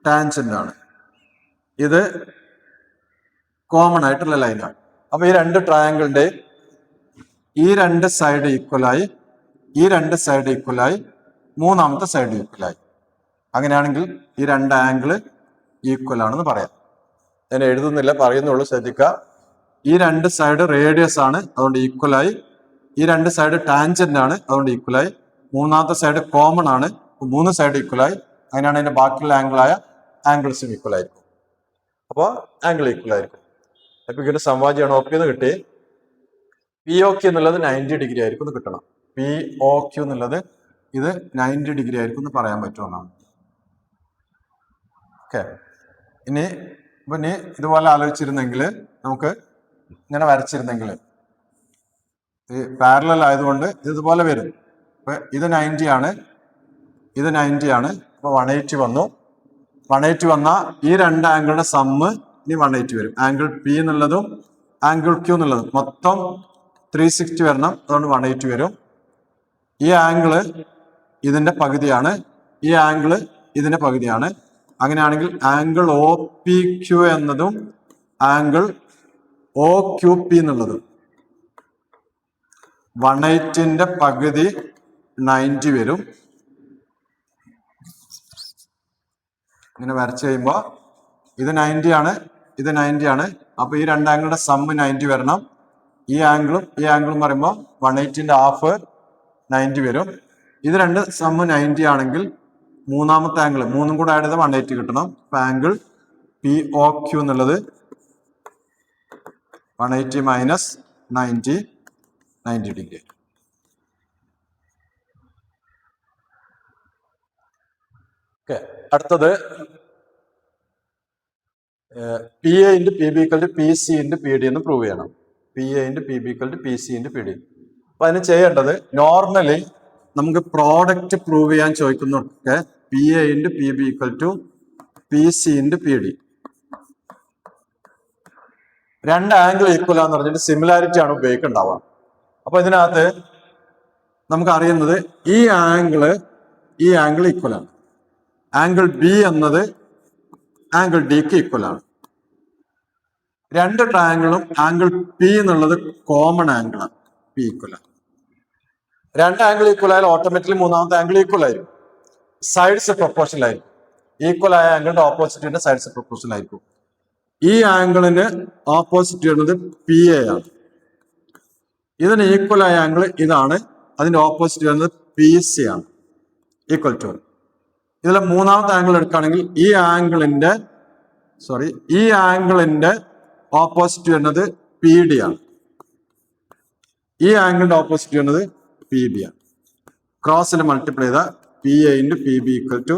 ടാൻജന്റ് ആണ്, ഇത് കോമൺ ആയിട്ടുള്ള ലൈനാണ്. അപ്പൊ ഈ രണ്ട് ട്രയാങ്കിളിന്റെ ഈ രണ്ട് സൈഡ് ഈക്വലായി, ഈ രണ്ട് സൈഡ് ഈക്വലായി, മൂന്നാമത്തെ സൈഡ് ഈക്വലായി. അങ്ങനെയാണെങ്കിൽ ഈ രണ്ട് ആംഗിള് ഈക്വൽ ആണെന്ന് പറയാം. ഞാൻ എഴുതുന്നില്ല, പറയുന്നുള്ളൂ, ശ്രദ്ധിക്കുക. ഈ രണ്ട് സൈഡ് റേഡിയസ് ആണ്, അതുകൊണ്ട് ഈക്വലായി. ഈ രണ്ട് സൈഡ് ടാൻജന്റ് ആണ്, അതുകൊണ്ട് ഈക്വലായി. മൂന്നാമത്തെ സൈഡ് കോമൺ ആണ്, മൂന്ന് സൈഡ് ഈക്വലായി. അങ്ങനെയാണ് അതിന്റെ ബാക്കിയുള്ള ആംഗിളായ ആംഗിൾസും ഈക്വൽ ആയിരിക്കും. അപ്പോൾ ആംഗിൾ ഈക്വൽ ആയിരിക്കും. അപ്പൊ ഇങ്ങനെ സമവാചിയാണ് OP എന്ന് കിട്ടി. POQ എന്നുള്ളത് 90 ഡിഗ്രി ആയിരിക്കും എന്ന് കിട്ടണം. POQ എന്നുള്ളത് ഇത് 90 ഡിഗ്രി ആയിരിക്കും എന്ന് പറയാൻ പറ്റുമെന്നാണ്. ഓക്കെ, ഇനി ഇതുപോലെ ആലോചിച്ചിരുന്നെങ്കിൽ, നമുക്ക് ഇങ്ങനെ വരച്ചിരുന്നെങ്കിൽ, ഈ പാരലൽ ആയതുകൊണ്ട് ഇതുപോലെ വരും. അപ്പൊ ഇത് 90 ആണ്, ഇത് 90 ആണ്. അപ്പൊ 180 വന്നു. 180 വന്നാൽ ഈ രണ്ട് ആംഗിളുടെ സമ്മ് ഇനി 180 വരും. ആംഗിൾ P എന്നുള്ളതും ആംഗിൾ Q എന്നുള്ളതും മൊത്തം 360 വരണം, അതുകൊണ്ട് 180 വരും. ഈ ആംഗിള് ഇതിന്റെ പകുതിയാണ്, ഈ ആംഗിള് ഇതിന്റെ പകുതിയാണ്. അങ്ങനെയാണെങ്കിൽ ആംഗിൾ OPQ എന്നതും ആംഗിൾ OQP എന്നുള്ളതും 180ന്റെ പകുതി 90 വരും. ഇങ്ങനെ വരച്ചു കഴിയുമ്പോൾ ഇത് 90 ആണ്, ഇത് 90 ആണ്. അപ്പൊ ഈ രണ്ട് ആംഗിളുടെ സമ്മ് 90 വരണം. ഈ ആംഗിളും പറയുമ്പോൾ 180ന്റെ ഹാഫ് 90 വരും. ഇത് രണ്ട് സമ്മ് 90 ആണെങ്കിൽ മൂന്നാമത്തെ ആംഗിൾ മൂന്നും കൂടെ ആഡ് ചെയ്ത് 180 കിട്ടണം. അപ്പൊ ആംഗിൾ POQ എന്നുള്ളത് 180 മൈനസ് 90 ഡിഗ്രി. ഓക്കെ, അടുത്തത് PA into PB equal to PC into PD എന്ന് പ്രൂവ് ചെയ്യണം. PA into PB equal to PC into PD. അപ്പൊ അതിന് ചെയ്യേണ്ടത്, നോർമലി നമുക്ക് പ്രോഡക്റ്റ് പ്രൂവ് ചെയ്യാൻ ചോദിക്കുന്നതൊക്കെ PA into PB equal to PC into PD. രണ്ട് angle equal ആണെന്ന് പറഞ്ഞിട്ട് സിമിലാരിറ്റി ആണ് ഉപയോഗിക്കുന്നുണ്ടാവുക. അപ്പൊ ഇതിനകത്ത് നമുക്ക് അറിയുന്നത് ഈ ആംഗിൾ ഈക്വൽ ആണ്. ആംഗിൾ B എന്നത് ആംഗിൾ ഡിക്ക് ഈക്വൽ ആണ്. രണ്ട് ട്രയാങ്കിളും ആംഗിൾ പി എന്നുള്ളത് കോമൺ ആംഗിളാണ്. പി ഈക്വൽ ആണ്. രണ്ട് ആംഗിൾ ഈക്വൽ ആയാൽ ഓട്ടോമാറ്റിക്കലി മൂന്നാമത്തെ ആംഗിൾ ഈക്വൽ ആയിരിക്കും. സൈഡ്സ് പ്രൊപ്പോർഷണൽ ആയിരിക്കും. ഈക്വൽ ആയ ആംഗിളിന്റെ ഓപ്പോസിറ്റിന്റെ സൈഡ്സ് പ്രൊപ്പോർഷണൽ ആയിരിക്കും. ഈ ആംഗിളിന് ഓപ്പോസിറ്റ് വരുന്നത് പി എ ആണ്. ഇതിന് ഈക്വൽ ആയ ആംഗിൾ ഇതാണ്. അതിന്റെ ഓപ്പോസിറ്റ് വരുന്നത് പി സി ആണ്. Equal to. ഇതിലെ മൂന്നാമത്തെ ആംഗിൾ എടുക്കുകയാണെങ്കിൽ ഈ ആംഗിളിന്റെ ഓപ്പോസിറ്റ് വരുന്നത് പി ഡി ആണ്. ഈ ആംഗിളിന്റെ ഓപ്പോസിറ്റ് വരുന്നത് പി ബി ആണ്. ക്രോസിൽ മൾട്ടിപ്ലൈ ചെയ്ത P A into P B equal to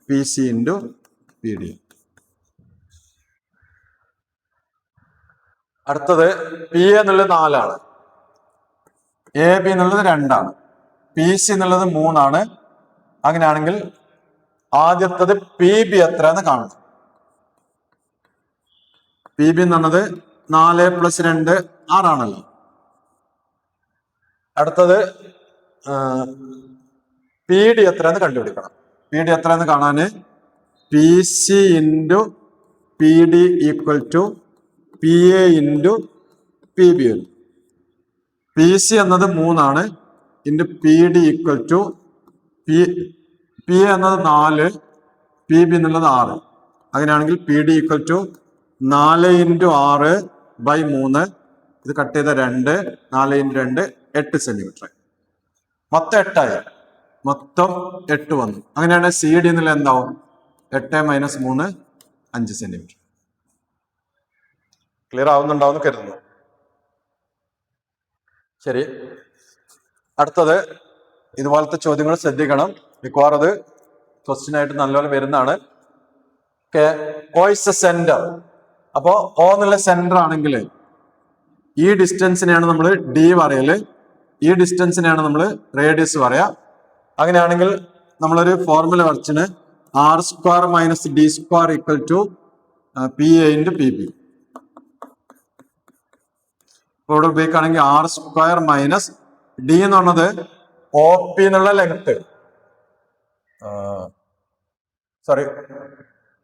P C into P D. അടുത്തത് പി എ എന്നുള്ളത് 4 ആണ്. എ ബി എന്നുള്ളത് 2 ആണ്. പി സി എന്നുള്ളത് 3 ആണ്. അങ്ങനെയാണെങ്കിൽ ആദ്യത്തത് പി ബി എത്ര എന്ന് കാണണം. പി ബി എന്ന് പറഞ്ഞത് 4 + 2 6 ആണല്ലോ. അടുത്തത് പി ഡി എത്ര എന്ന് കണ്ടുപിടിക്കണം. പി ഡി എത്ര എന്ന് കാണാന് P C into P D equal to P A into P B വരും. പി സി എന്നത് 3 ആണ്. Into P D equal to P A എന്നത് 4, പി ബി എന്നുള്ളത് 6. അങ്ങനെയാണെങ്കിൽ പി ഡി ഈക്വൽ ടു 4 × 6/3. ഇത് കട്ട് ചെയ്ത 2, 4 × 2 8 സെന്റിമീറ്റർ. മൊത്തം 8 ആയി. മൊത്തം 8 വന്നു. അങ്ങനെയാണെങ്കിൽ സി ഡി എന്നുള്ള എന്താവും? 8 - 3 5 സെന്റിമീറ്റർ. ക്ലിയർ ആവുന്നുണ്ടാവുമെന്ന് കരുതുന്നു. ശരി, അടുത്തത് ഇതുപോലത്തെ ചോദ്യങ്ങൾ ശ്രദ്ധിക്കണം. മിക്കവാറും അത് ക്വസ്റ്റ്യൻ ആയിട്ട് നല്ലപോലെ വരുന്നതാണ്. ഓ സെന്റർ. അപ്പോ ഓ എന്നുള്ള സെന്റർ ആണെങ്കിൽ ഈ ഡിസ്റ്റൻസിനെയാണ് നമ്മൾ ഡി പറയല്, ഈ ഡിസ്റ്റൻസിനെയാണ് നമ്മൾ റേഡിയസ് പറയാ. അങ്ങനെയാണെങ്കിൽ നമ്മളൊരു ഫോർമുല വരച്ചിന് r² - d² equal to P A into P B. ഇവിടെ ഉപയോഗിക്കുകയാണെങ്കിൽ r² - d എന്ന് പറഞ്ഞത് ഒ പി എന്നുള്ള ലെങ്ത്,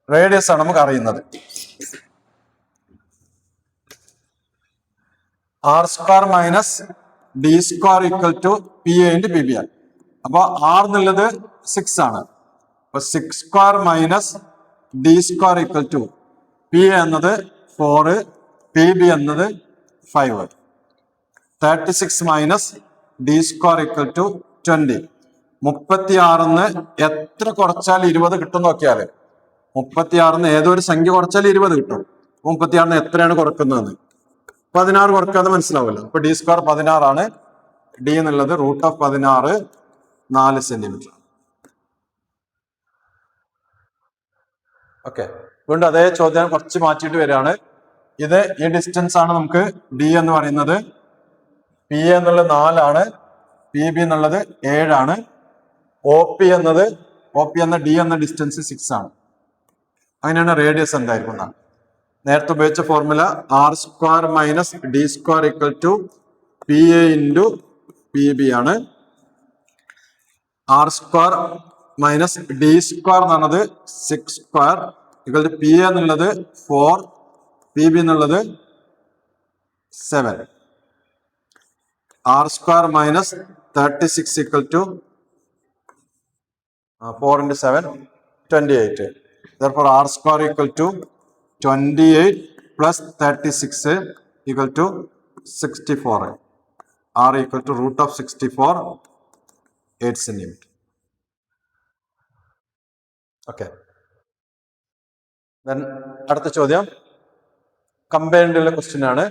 റേഡിയസ് ആണ് നമുക്ക് അറിയുന്നത്. r² - d² equal to P A into P B ആണ്. അപ്പൊ r എന്നുള്ളത് 6 ആണ്. അപ്പൊ 6² - d² equal to P A എന്നത് 4, പി ബി എന്നത് 5. 36 - d² ഈക്വൽ ടു 20. 36ന്ന് എത്ര കുറച്ചാൽ 20 കിട്ടും നോക്കിയാല് 36ന്ന് ഏതൊരു സംഖ്യ കുറച്ചാൽ 20 കിട്ടും. 36ന്ന് എത്രയാണ് കുറക്കുന്നത്? 16 കുറക്കാതെ മനസ്സിലാവില്ല. അപ്പൊ d² 16 ആണ്. ഡി എന്നുള്ളത് √16 4 സെന്റിമീറ്റർ. ഓക്കെ, വീണ്ടും അതേ ചോദ്യം കുറച്ച് മാറ്റിയിട്ട് വരികയാണ്. ഇത് ഈ ഡിസ്റ്റൻസ് ആണ് നമുക്ക് ഡി എന്ന് പറയുന്നത്. പി എ എന്നുള്ളത് 4 ആണ്. പി ബി എന്നുള്ളത് 7 ആണ്. ഒ പി എന്ന ഡി എന്ന ഡിസ്റ്റൻസ് 6 ആണ്. അങ്ങനെയാണ് റേഡിയസ് എന്തായിരിക്കും? നേരത്തെ ഉപയോഗിച്ച formula r² - d² equal to P A into P B ആണ്. r² - d² എന്ന് പറഞ്ഞത് 6² ഈക്വൽ ടു പി എ എന്നുള്ളത് 4, പി ബി എന്നുള്ളത് 7. r² - 36 equal to 4 × 7 28. Therefore r² equal to 28 + 36 equal to 64. r equal to √64 8 centimetre. Okay, അടുത്ത ചോദ്യം കമ്പൈൻഡുള്ള question ആണ്.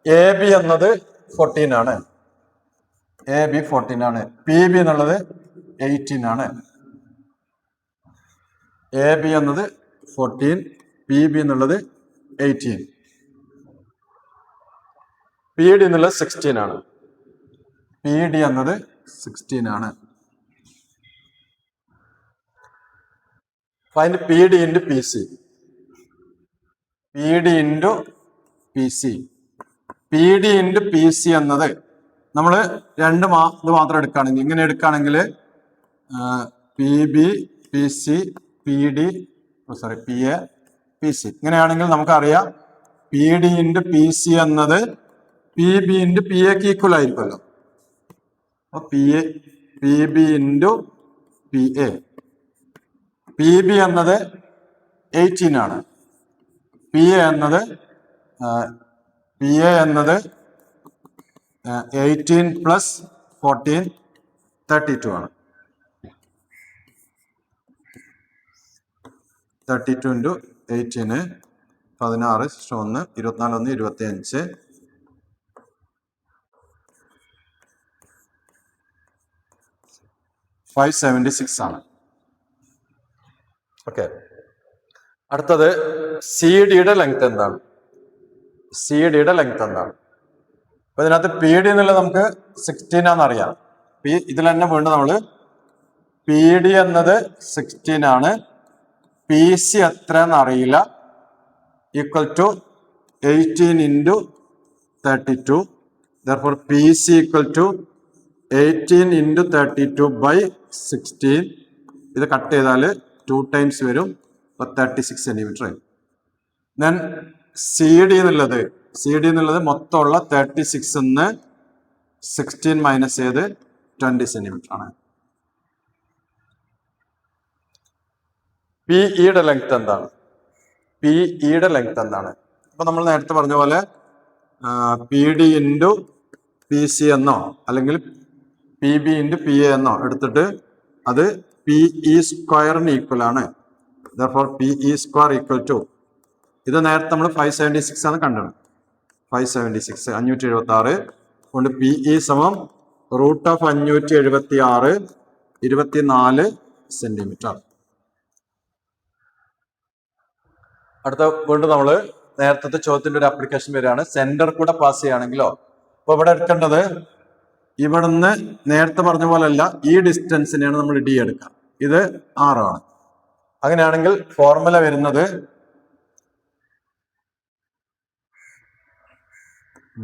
A B എന്നത് 14 ആണ്. എ ബി 14 ആണ്. പി ബി എന്നുള്ളത് 18 ആണ്. എ ബി എന്നത് 14, പി ബി എന്നുള്ളത് 18, പി ഡി എന്നുള്ളത് 16 ആണ്. പി ഡി എന്നത് 16 ആണ്. Find P D into P C. P D into P C. P D into P C എന്നത് നമ്മൾ ഇത് മാത്രം എടുക്കുകയാണെങ്കിൽ, ഇങ്ങനെ എടുക്കുകയാണെങ്കിൽ P B P C P D P A P C. ഇങ്ങനെയാണെങ്കിൽ നമുക്കറിയാം P D into P C എന്നത് പി ബി ഇൻറ്റു പി എക്ക് ഈക്വൽ ആയിരിക്കുമല്ലോ. അപ്പൊ P B into P A. P B എന്നത് 18 ആണ്. പി എ എന്നത് 18 പ്ലസ് 14 32 ആണ്. 32 ഇൻറ്റു 18 16 1 24 1 25 576 ആണ്. ഓക്കെ, അടുത്തത് സി ഡിയുടെ ലെങ്ത് എന്താണ്? സി ഡിയുടെ ലെങ്ത് എന്താണ്? അപ്പൊ ഇതിനകത്ത് പി ഡി എന്നുള്ളത് നമുക്ക് 16 ആണെന്നറിയാം. ഇതിൽ തന്നെ വീണ്ടും നമ്മള് പി ഡി എന്നത് 16 ആണ്. പി സി എത്രയെന്ന് അറിയില്ല. Equal to 18 into 32. therefore P C equal to 18 into 32 by 16. ഇത് കട്ട് ചെയ്താൽ 2 ടൈംസ് വരും. 36 സെന്റിമീറ്റർ ആയി. ദെൻ സി ഡി എന്നുള്ളത് മൊത്തമുള്ള 36 എന്ന് 16 മൈനസ് ചെയ്ത് 20 സെന്റിമീറ്റർ ആണ്. പി ഇയുടെ ലെങ്ത് എന്താണ്? പി ഇയുടെ ലെങ്ത് എന്താണ്? അപ്പൊ നമ്മൾ നേരത്തെ പറഞ്ഞ പോലെ P D into P C എന്നോ അല്ലെങ്കിൽ P B into P A എന്നോ എടുത്തിട്ട് അത് പി ഇ സ്ക്വയറിന് ഈക്വൽ ആണ്. therefore P E square equal to, ഇത് നേരത്തെ നമ്മൾ 576 ആണ് കണ്ടത്. 576 576 കൊണ്ട് പി ഇ സമം റൂട്ട് ഓഫ് 576 24 സെന്റിമീറ്റർ. അടുത്ത വീണ്ടും നമ്മള് നേരത്തെ ചോദ്യത്തിന്റെ ഒരു ആപ്ലിക്കേഷൻ വരികയാണ്. സെന്റർ കൂടെ പാസ് ചെയ്യുകയാണെങ്കിലോ, അപ്പൊ ഇവിടെ എടുക്കേണ്ടത് ഇവിടുന്ന് നേരത്തെ പറഞ്ഞ പോലെയല്ല, ഈ ഡിസ്റ്റൻസിനെയാണ് നമ്മൾ ഡി എടുക്കുക. ഇത് 6 ആണ്. അങ്ങനെയാണെങ്കിൽ ഫോർമുല വരുന്നത്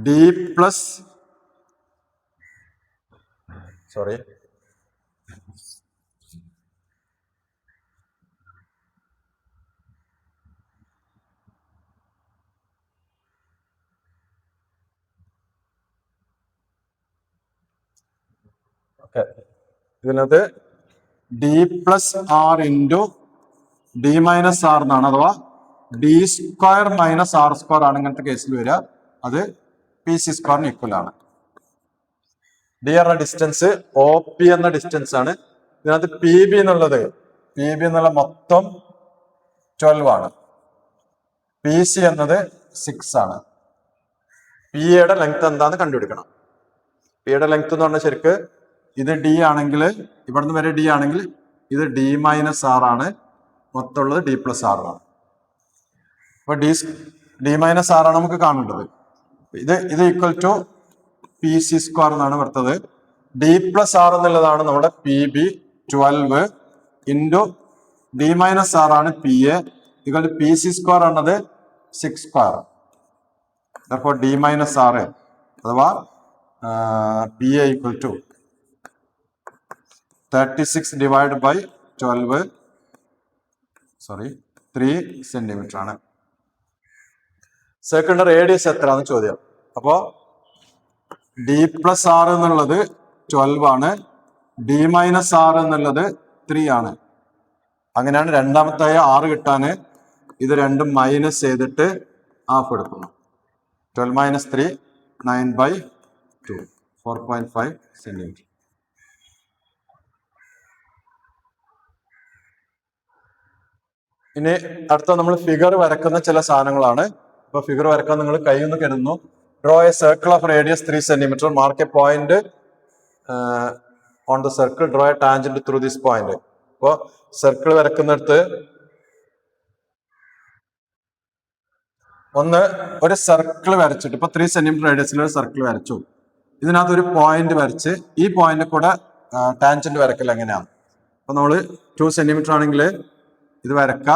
ഡി പ്ലസ് ഇതിനകത്ത് D plus R into D minus R എന്നാണ്, അഥവാ D square minus R square ആണ് ഇങ്ങനത്തെ കേസിൽ വരിക. അത് പി സി സ്ക്വയറിന് ഈക്വൽ ആണ്. ഡി എന്ന ഡിസ്റ്റൻസ് ഒ പി എന്ന ഡിസ്റ്റൻസ് ആണ്. ഇതിനകത്ത് പി ബി എന്നുള്ള മൊത്തം 12 ആണ്. പി സി എന്നത് 6 ആണ്. പി എയുടെ ലെങ്ത് എന്താന്ന് കണ്ടുപിടിക്കണം. പി യുടെ ലെങ്ത് എന്ന് പറഞ്ഞാൽ ശരിക്ക് ഇത് ഡി ആണെങ്കിൽ, ഇവിടുന്ന് വരെ ഡി ആണെങ്കിൽ ഇത് ഡി മൈനസ് ആർ ആണ്. മൊത്തമുള്ളത് ഡി പ്ലസ് ആർ ആണ്. അപ്പൊ ഡി മൈനസ് ആർ ആണ് നമുക്ക് കാണേണ്ടത്. ഇത് equal to P C square എന്നാണ് വരുന്നത്. ഡി പ്ലസ് ആർ എന്നുള്ളതാണ് നമ്മുടെ P B 12 into D minus R ആണ് P A. Equal to P C square എന്നത് 6 സ്ക്വയർ. അപ്പോൾ ഡി മൈനസ് ആർ അഥവാ P A equal to 36 divide by 12 3 centimetre ആണ്. സർക്കിളിന്റെ റേഡിയസ് എത്രയാണ് ചോദ്യം. അപ്പോ ഡി പ്ലസ് ആർ എന്നുള്ളത് 12 ആണ്. ഡി മൈനസ് ആർ എന്നുള്ളത് 3 ആണ്. അങ്ങനെയാണ് രണ്ടാമത്തെ 6 കിട്ടാന് ഇത് രണ്ടും മൈനസ് ചെയ്തിട്ട് ഹാഫ് എടുക്കുന്നു. 12 മൈനസ് 3 9/2 4.5 സെന്റിമീറ്റർ. ഇനി അടുത്ത നമ്മൾ ഫിഗർ വരക്കുന്ന ചില സാധനങ്ങളാണ്. ഇപ്പൊ ഫിഗർ വരക്കാൻ നിങ്ങൾ കൈയൊന്ന് കരുതുന്നു. Draw A circle of radius 3 centimetre. Mark A point on the circle. Draw A tangent through this point. ഇപ്പോ സർക്കിൾ വരക്കുന്നിടത്ത് ഒരു സർക്കിൾ വരച്ചിട്ട്, ഇപ്പൊ 3 സെന്റിമീറ്റർ റേഡിയസിൽ ഒരു സർക്കിൾ വരച്ചു. ഇതിനകത്ത് ഒരു പോയിന്റ് വരച്ച് ഈ പോയിന്റ് കൂടെ ടാൻജന്റ് വരക്കൽ എങ്ങനെയാണ്? അപ്പൊ നമ്മള് 2 സെന്റിമീറ്റർ ആണെങ്കിൽ ഇത് വരക്ക,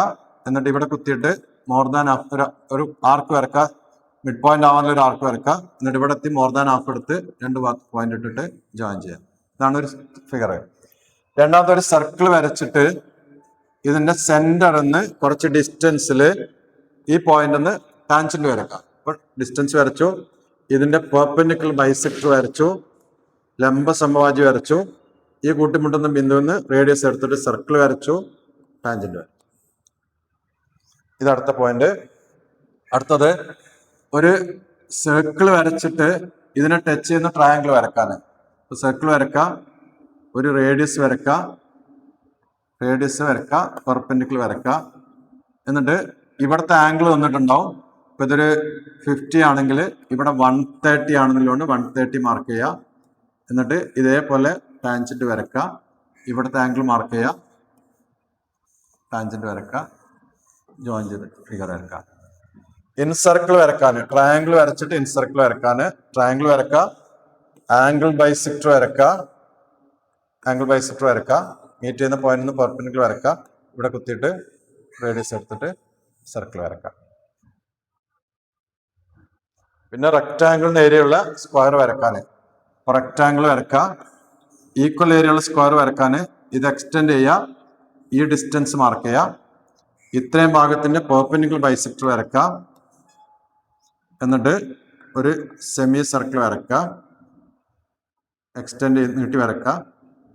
എന്നിട്ട് ഇവിടെ കുത്തിയിട്ട് മോർ ദാൻ ഹാഫ് ഒരു ആർക്ക് വരക്ക, മിഡ് പോയിന്റ് ആവാനുള്ള ഒരു ആർക്ക് വരക്ക, എന്നിട്ട് ഇവിടെ എത്തി മോർ ദാൻ ഹാഫ് എടുത്ത് 2 പോയിന്റ് ഇട്ടിട്ട് ജോയിൻ ചെയ്യാം. ഇതാണ് ഒരു ഫിഗർ. രണ്ടാമത്തെ ഒരു സർക്കിൾ വരച്ചിട്ട് ഇതിന്റെ സെന്ററിൽ നിന്ന് കുറച്ച് ഡിസ്റ്റൻസിൽ ഈ പോയിന്റിൽ നിന്ന് ടാൻജന്റ് വരക്കാം. അപ്പോൾ ഡിസ്റ്റൻസ് വരച്ചു, ഇതിന്റെ പെർപെൻഡിക്കുലർ ബൈസെക്ടർ വരച്ചു, ലംബ സമവാചി വരച്ചു, ഈ കൂട്ടിമുട്ടുന്ന ബിന്ദുവിൽ റേഡിയസ് എടുത്തിട്ട് സർക്കിൾ വരച്ചു, ടാൻജന്റ് വരച്ചു. ഇതടുത്ത പോയിന്റ്. അടുത്തത് ഒരു സർക്കിൾ വരച്ചിട്ട് ഇതിനെ ടച്ച് ചെയ്യുന്ന ട്രയാങ്കിൾ വരക്കാൻ. സർക്കിൾ വരക്കാം, ഒരു റേഡിയസ് വരക്കാം, പെർപെൻഡിക്കുലർ വരക്കാം. എന്നിട്ട് ഇവിടുത്തെ ആംഗിൾ വന്നിട്ടുണ്ടാവും. ഇപ്പൊ ഇതൊരു 50 ആണെങ്കിൽ ഇവിടെ 130 ആണെന്നുള്ളതുകൊണ്ട് 130 മാർക്ക് ചെയ്യുക. എന്നിട്ട് ഇതേപോലെ ടാൻജന്റ് വരക്കുക, ഇവിടുത്തെ ആംഗിൾ മാർക്ക് ചെയ്യുക, ടാൻജന്റ് വരക്കുക, ജോയിൻ ചെയ്ത് ഫിഗർ വരക്കുക. ഇൻസർക്കിൾ വരക്കാൻ, ട്രയാങ്കിൾ വരച്ചിട്ട് ഇൻസർക്കിൾ വരക്കാൻ, ട്രയാങ്കിൾ വരക്കുക, ആംഗിൾ ബൈസെക്ടർ വരക്കുക, മീറ്റ് ചെയ്യുന്ന പോയിന്റിൽ നിന്ന് പെർപെൻഡിക്കുലർ വരക്കുക, ഇവിടെ കുത്തിയിട്ട് റേഡിയസ് എടുത്തിട്ട് സർക്കിൾ വരക്കുക. പിന്നെ റെക്ടാങ്കിളിന് ഏരിയയുള്ള സ്ക്വയർ വരക്കാൻ, റെക്ടാങ്കിൾ വരക്കുക, ഈക്വൽ ഏരിയയുള്ള സ്ക്വയർ വരക്കാൻ ഇത് എക്സ്റ്റെൻഡ് ചെയ്യുക, ഈ ഡിസ്റ്റൻസ് മാർക്ക് ചെയ്യുക, ഇത്രയും ഭാഗത്തിന്റെ പെർപെൻഡിക്കുലർ ബൈസെക്ടർ വരക്കുക, എന്നിട്ട് ഒരു സെമി സർക്കിൾ വരക്കുക, എക്സ്റ്റെൻഡ് ചെയ്ത് നീട്ടി വരക്കുക,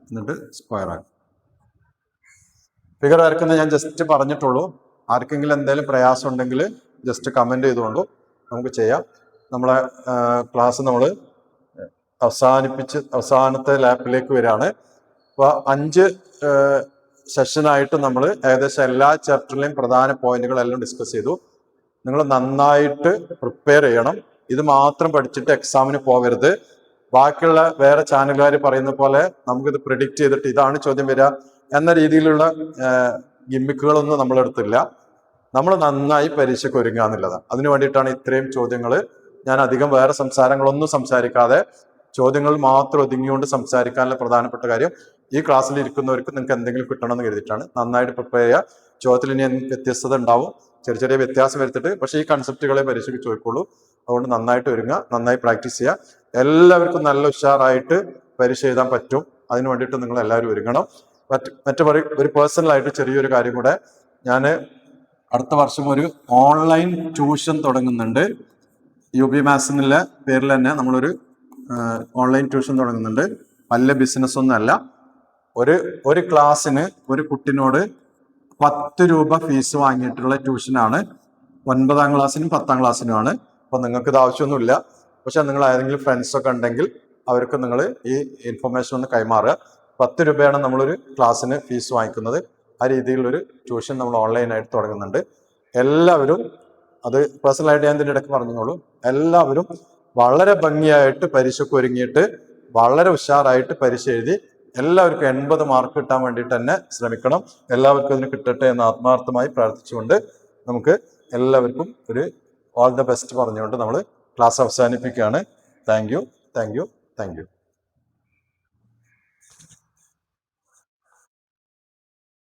എന്നിട്ട് സ്ക്വയർ ആക്കുക. ഫിഗർ വരക്കുന്നത് ഞാൻ ജസ്റ്റ് പറഞ്ഞിട്ടുള്ളൂ. ആർക്കെങ്കിലും എന്തെങ്കിലും പ്രയാസം ഉണ്ടെങ്കിൽ ജസ്റ്റ് കമന്റ് ചെയ്തുകൊണ്ടു നമുക്ക് ചെയ്യാം. നമ്മളെ ക്ലാസ് നമ്മൾ അവസാനത്തെ ലാപ്പിലേക്ക് വരികയാണ്. അപ്പോൾ 5 സെഷനായിട്ട് നമ്മൾ ഏകദേശം എല്ലാ ചാപ്റ്ററിലെയും പ്രധാന പോയിന്റുകളെല്ലാം ഡിസ്കസ് ചെയ്തു. നിങ്ങൾ നന്നായിട്ട് പ്രിപ്പയർ ചെയ്യണം. ഇത് മാത്രം പഠിച്ചിട്ട് എക്സാമിന് പോകരുത്. ബാക്കിയുള്ള വേറെ ചാനലുകാർ പറയുന്ന പോലെ നമുക്കിത് പ്രിഡിക്റ്റ് ചെയ്തിട്ട് ഇതാണ് ചോദ്യം വരിക എന്ന രീതിയിലുള്ള ഗിമ്മിക്കുകളൊന്നും നമ്മളെടുത്തില്ല. നമ്മൾ നന്നായി പരീക്ഷയ്ക്ക് ഒരുങ്ങുക എന്നുള്ളതാണ്. അതിനു വേണ്ടിയിട്ടാണ് ഇത്രയും ചോദ്യങ്ങൾ. ഞാൻ അധികം വേറെ സംസാരങ്ങളൊന്നും സംസാരിക്കാതെ ചോദ്യങ്ങൾ മാത്രം ഒതുങ്ങിക്കൊണ്ട് സംസാരിക്കാനുള്ള പ്രധാനപ്പെട്ട കാര്യം ഈ ക്ലാസ്സിൽ ഇരിക്കുന്നവർക്ക് നിങ്ങൾക്ക് എന്തെങ്കിലും കിട്ടണമെന്ന് കരുതിയിട്ടാണ്. നന്നായിട്ട് പ്രിപ്പയർ ചെയ്യുക. ചോദ്യത്തിൽ ഇനി വ്യത്യസ്തത ഉണ്ടാവും, ചെറിയ വ്യത്യാസം വരുത്തിട്ട്, പക്ഷേ ഈ കൺസെപ്റ്റുകളെ പരീക്ഷയ്ക്ക് ചോദിക്കുള്ളൂ. അതുകൊണ്ട് നന്നായിട്ട് ഒരുങ്ങുക, നന്നായി പ്രാക്ടീസ് ചെയ്യുക. എല്ലാവർക്കും നല്ല ഉഷാറായിട്ട് പരീക്ഷ എഴുതാൻ പറ്റും. അതിന് വേണ്ടിയിട്ട് നിങ്ങൾ എല്ലാവരും ഒരുങ്ങണം. ഒരു പേഴ്സണലായിട്ട് ചെറിയൊരു കാര്യം കൂടെ, ഞാൻ അടുത്ത വർഷം ഒരു ഓൺലൈൻ ട്യൂഷൻ തുടങ്ങുന്നുണ്ട്. UP മാത്സ് എന്നുള്ള പേരിൽ തന്നെ നമ്മളൊരു ഓൺലൈൻ ട്യൂഷൻ തുടങ്ങുന്നുണ്ട്. വലിയ ബിസിനസ് ഒന്നും അല്ല. ഒരു ക്ലാസ്സിന് ഒരു കുട്ടിനോട് 10 രൂപ ഫീസ് വാങ്ങിയിട്ടുള്ള ട്യൂഷനാണ്. 9ാം ക്ലാസ്സിനും 10ാം ക്ലാസ്സിനുമാണ്. അപ്പൊ നിങ്ങൾക്ക് ഇത് ആവശ്യമൊന്നുമില്ല. പക്ഷെ നിങ്ങൾ ഏതെങ്കിലും ഫ്രണ്ട്സൊക്കെ ഉണ്ടെങ്കിൽ അവർക്ക് നിങ്ങൾ ഈ ഇൻഫർമേഷൻ ഒന്ന് കൈമാറുക. 10 രൂപയാണ് നമ്മളൊരു ക്ലാസ്സിന് ഫീസ് വാങ്ങിക്കുന്നത്. ആ രീതിയിലൊരു ട്യൂഷൻ നമ്മൾ ഓൺലൈനായിട്ട് തുടങ്ങുന്നുണ്ട്. എല്ലാവരും അത് പേഴ്സണലായിട്ട് ഞാൻ ഇതിൻ്റെ ഇടയ്ക്ക് പറഞ്ഞോളൂ. എല്ലാവരും വളരെ ഭംഗിയായിട്ട് പരീക്ഷയ്ക്ക് ഒരുങ്ങിയിട്ട് വളരെ ഉഷാറായിട്ട് പരീക്ഷ എഴുതി എല്ലാവർക്കും 80 മാർക്ക് കിട്ടാൻ വേണ്ടിയിട്ട് തന്നെ ശ്രമിക്കണം. എല്ലാവർക്കും അതിന് കിട്ടട്ടെ എന്ന് ആത്മാർത്ഥമായി പ്രാർത്ഥിച്ചുകൊണ്ട് നമുക്ക് എല്ലാവർക്കും ഒരു ഓൾ ദ ബെസ്റ്റ് പറഞ്ഞുകൊണ്ട് നമ്മൾ ക്ലാസ് അവസാനിപ്പിക്കുകയാണ്. Thank you.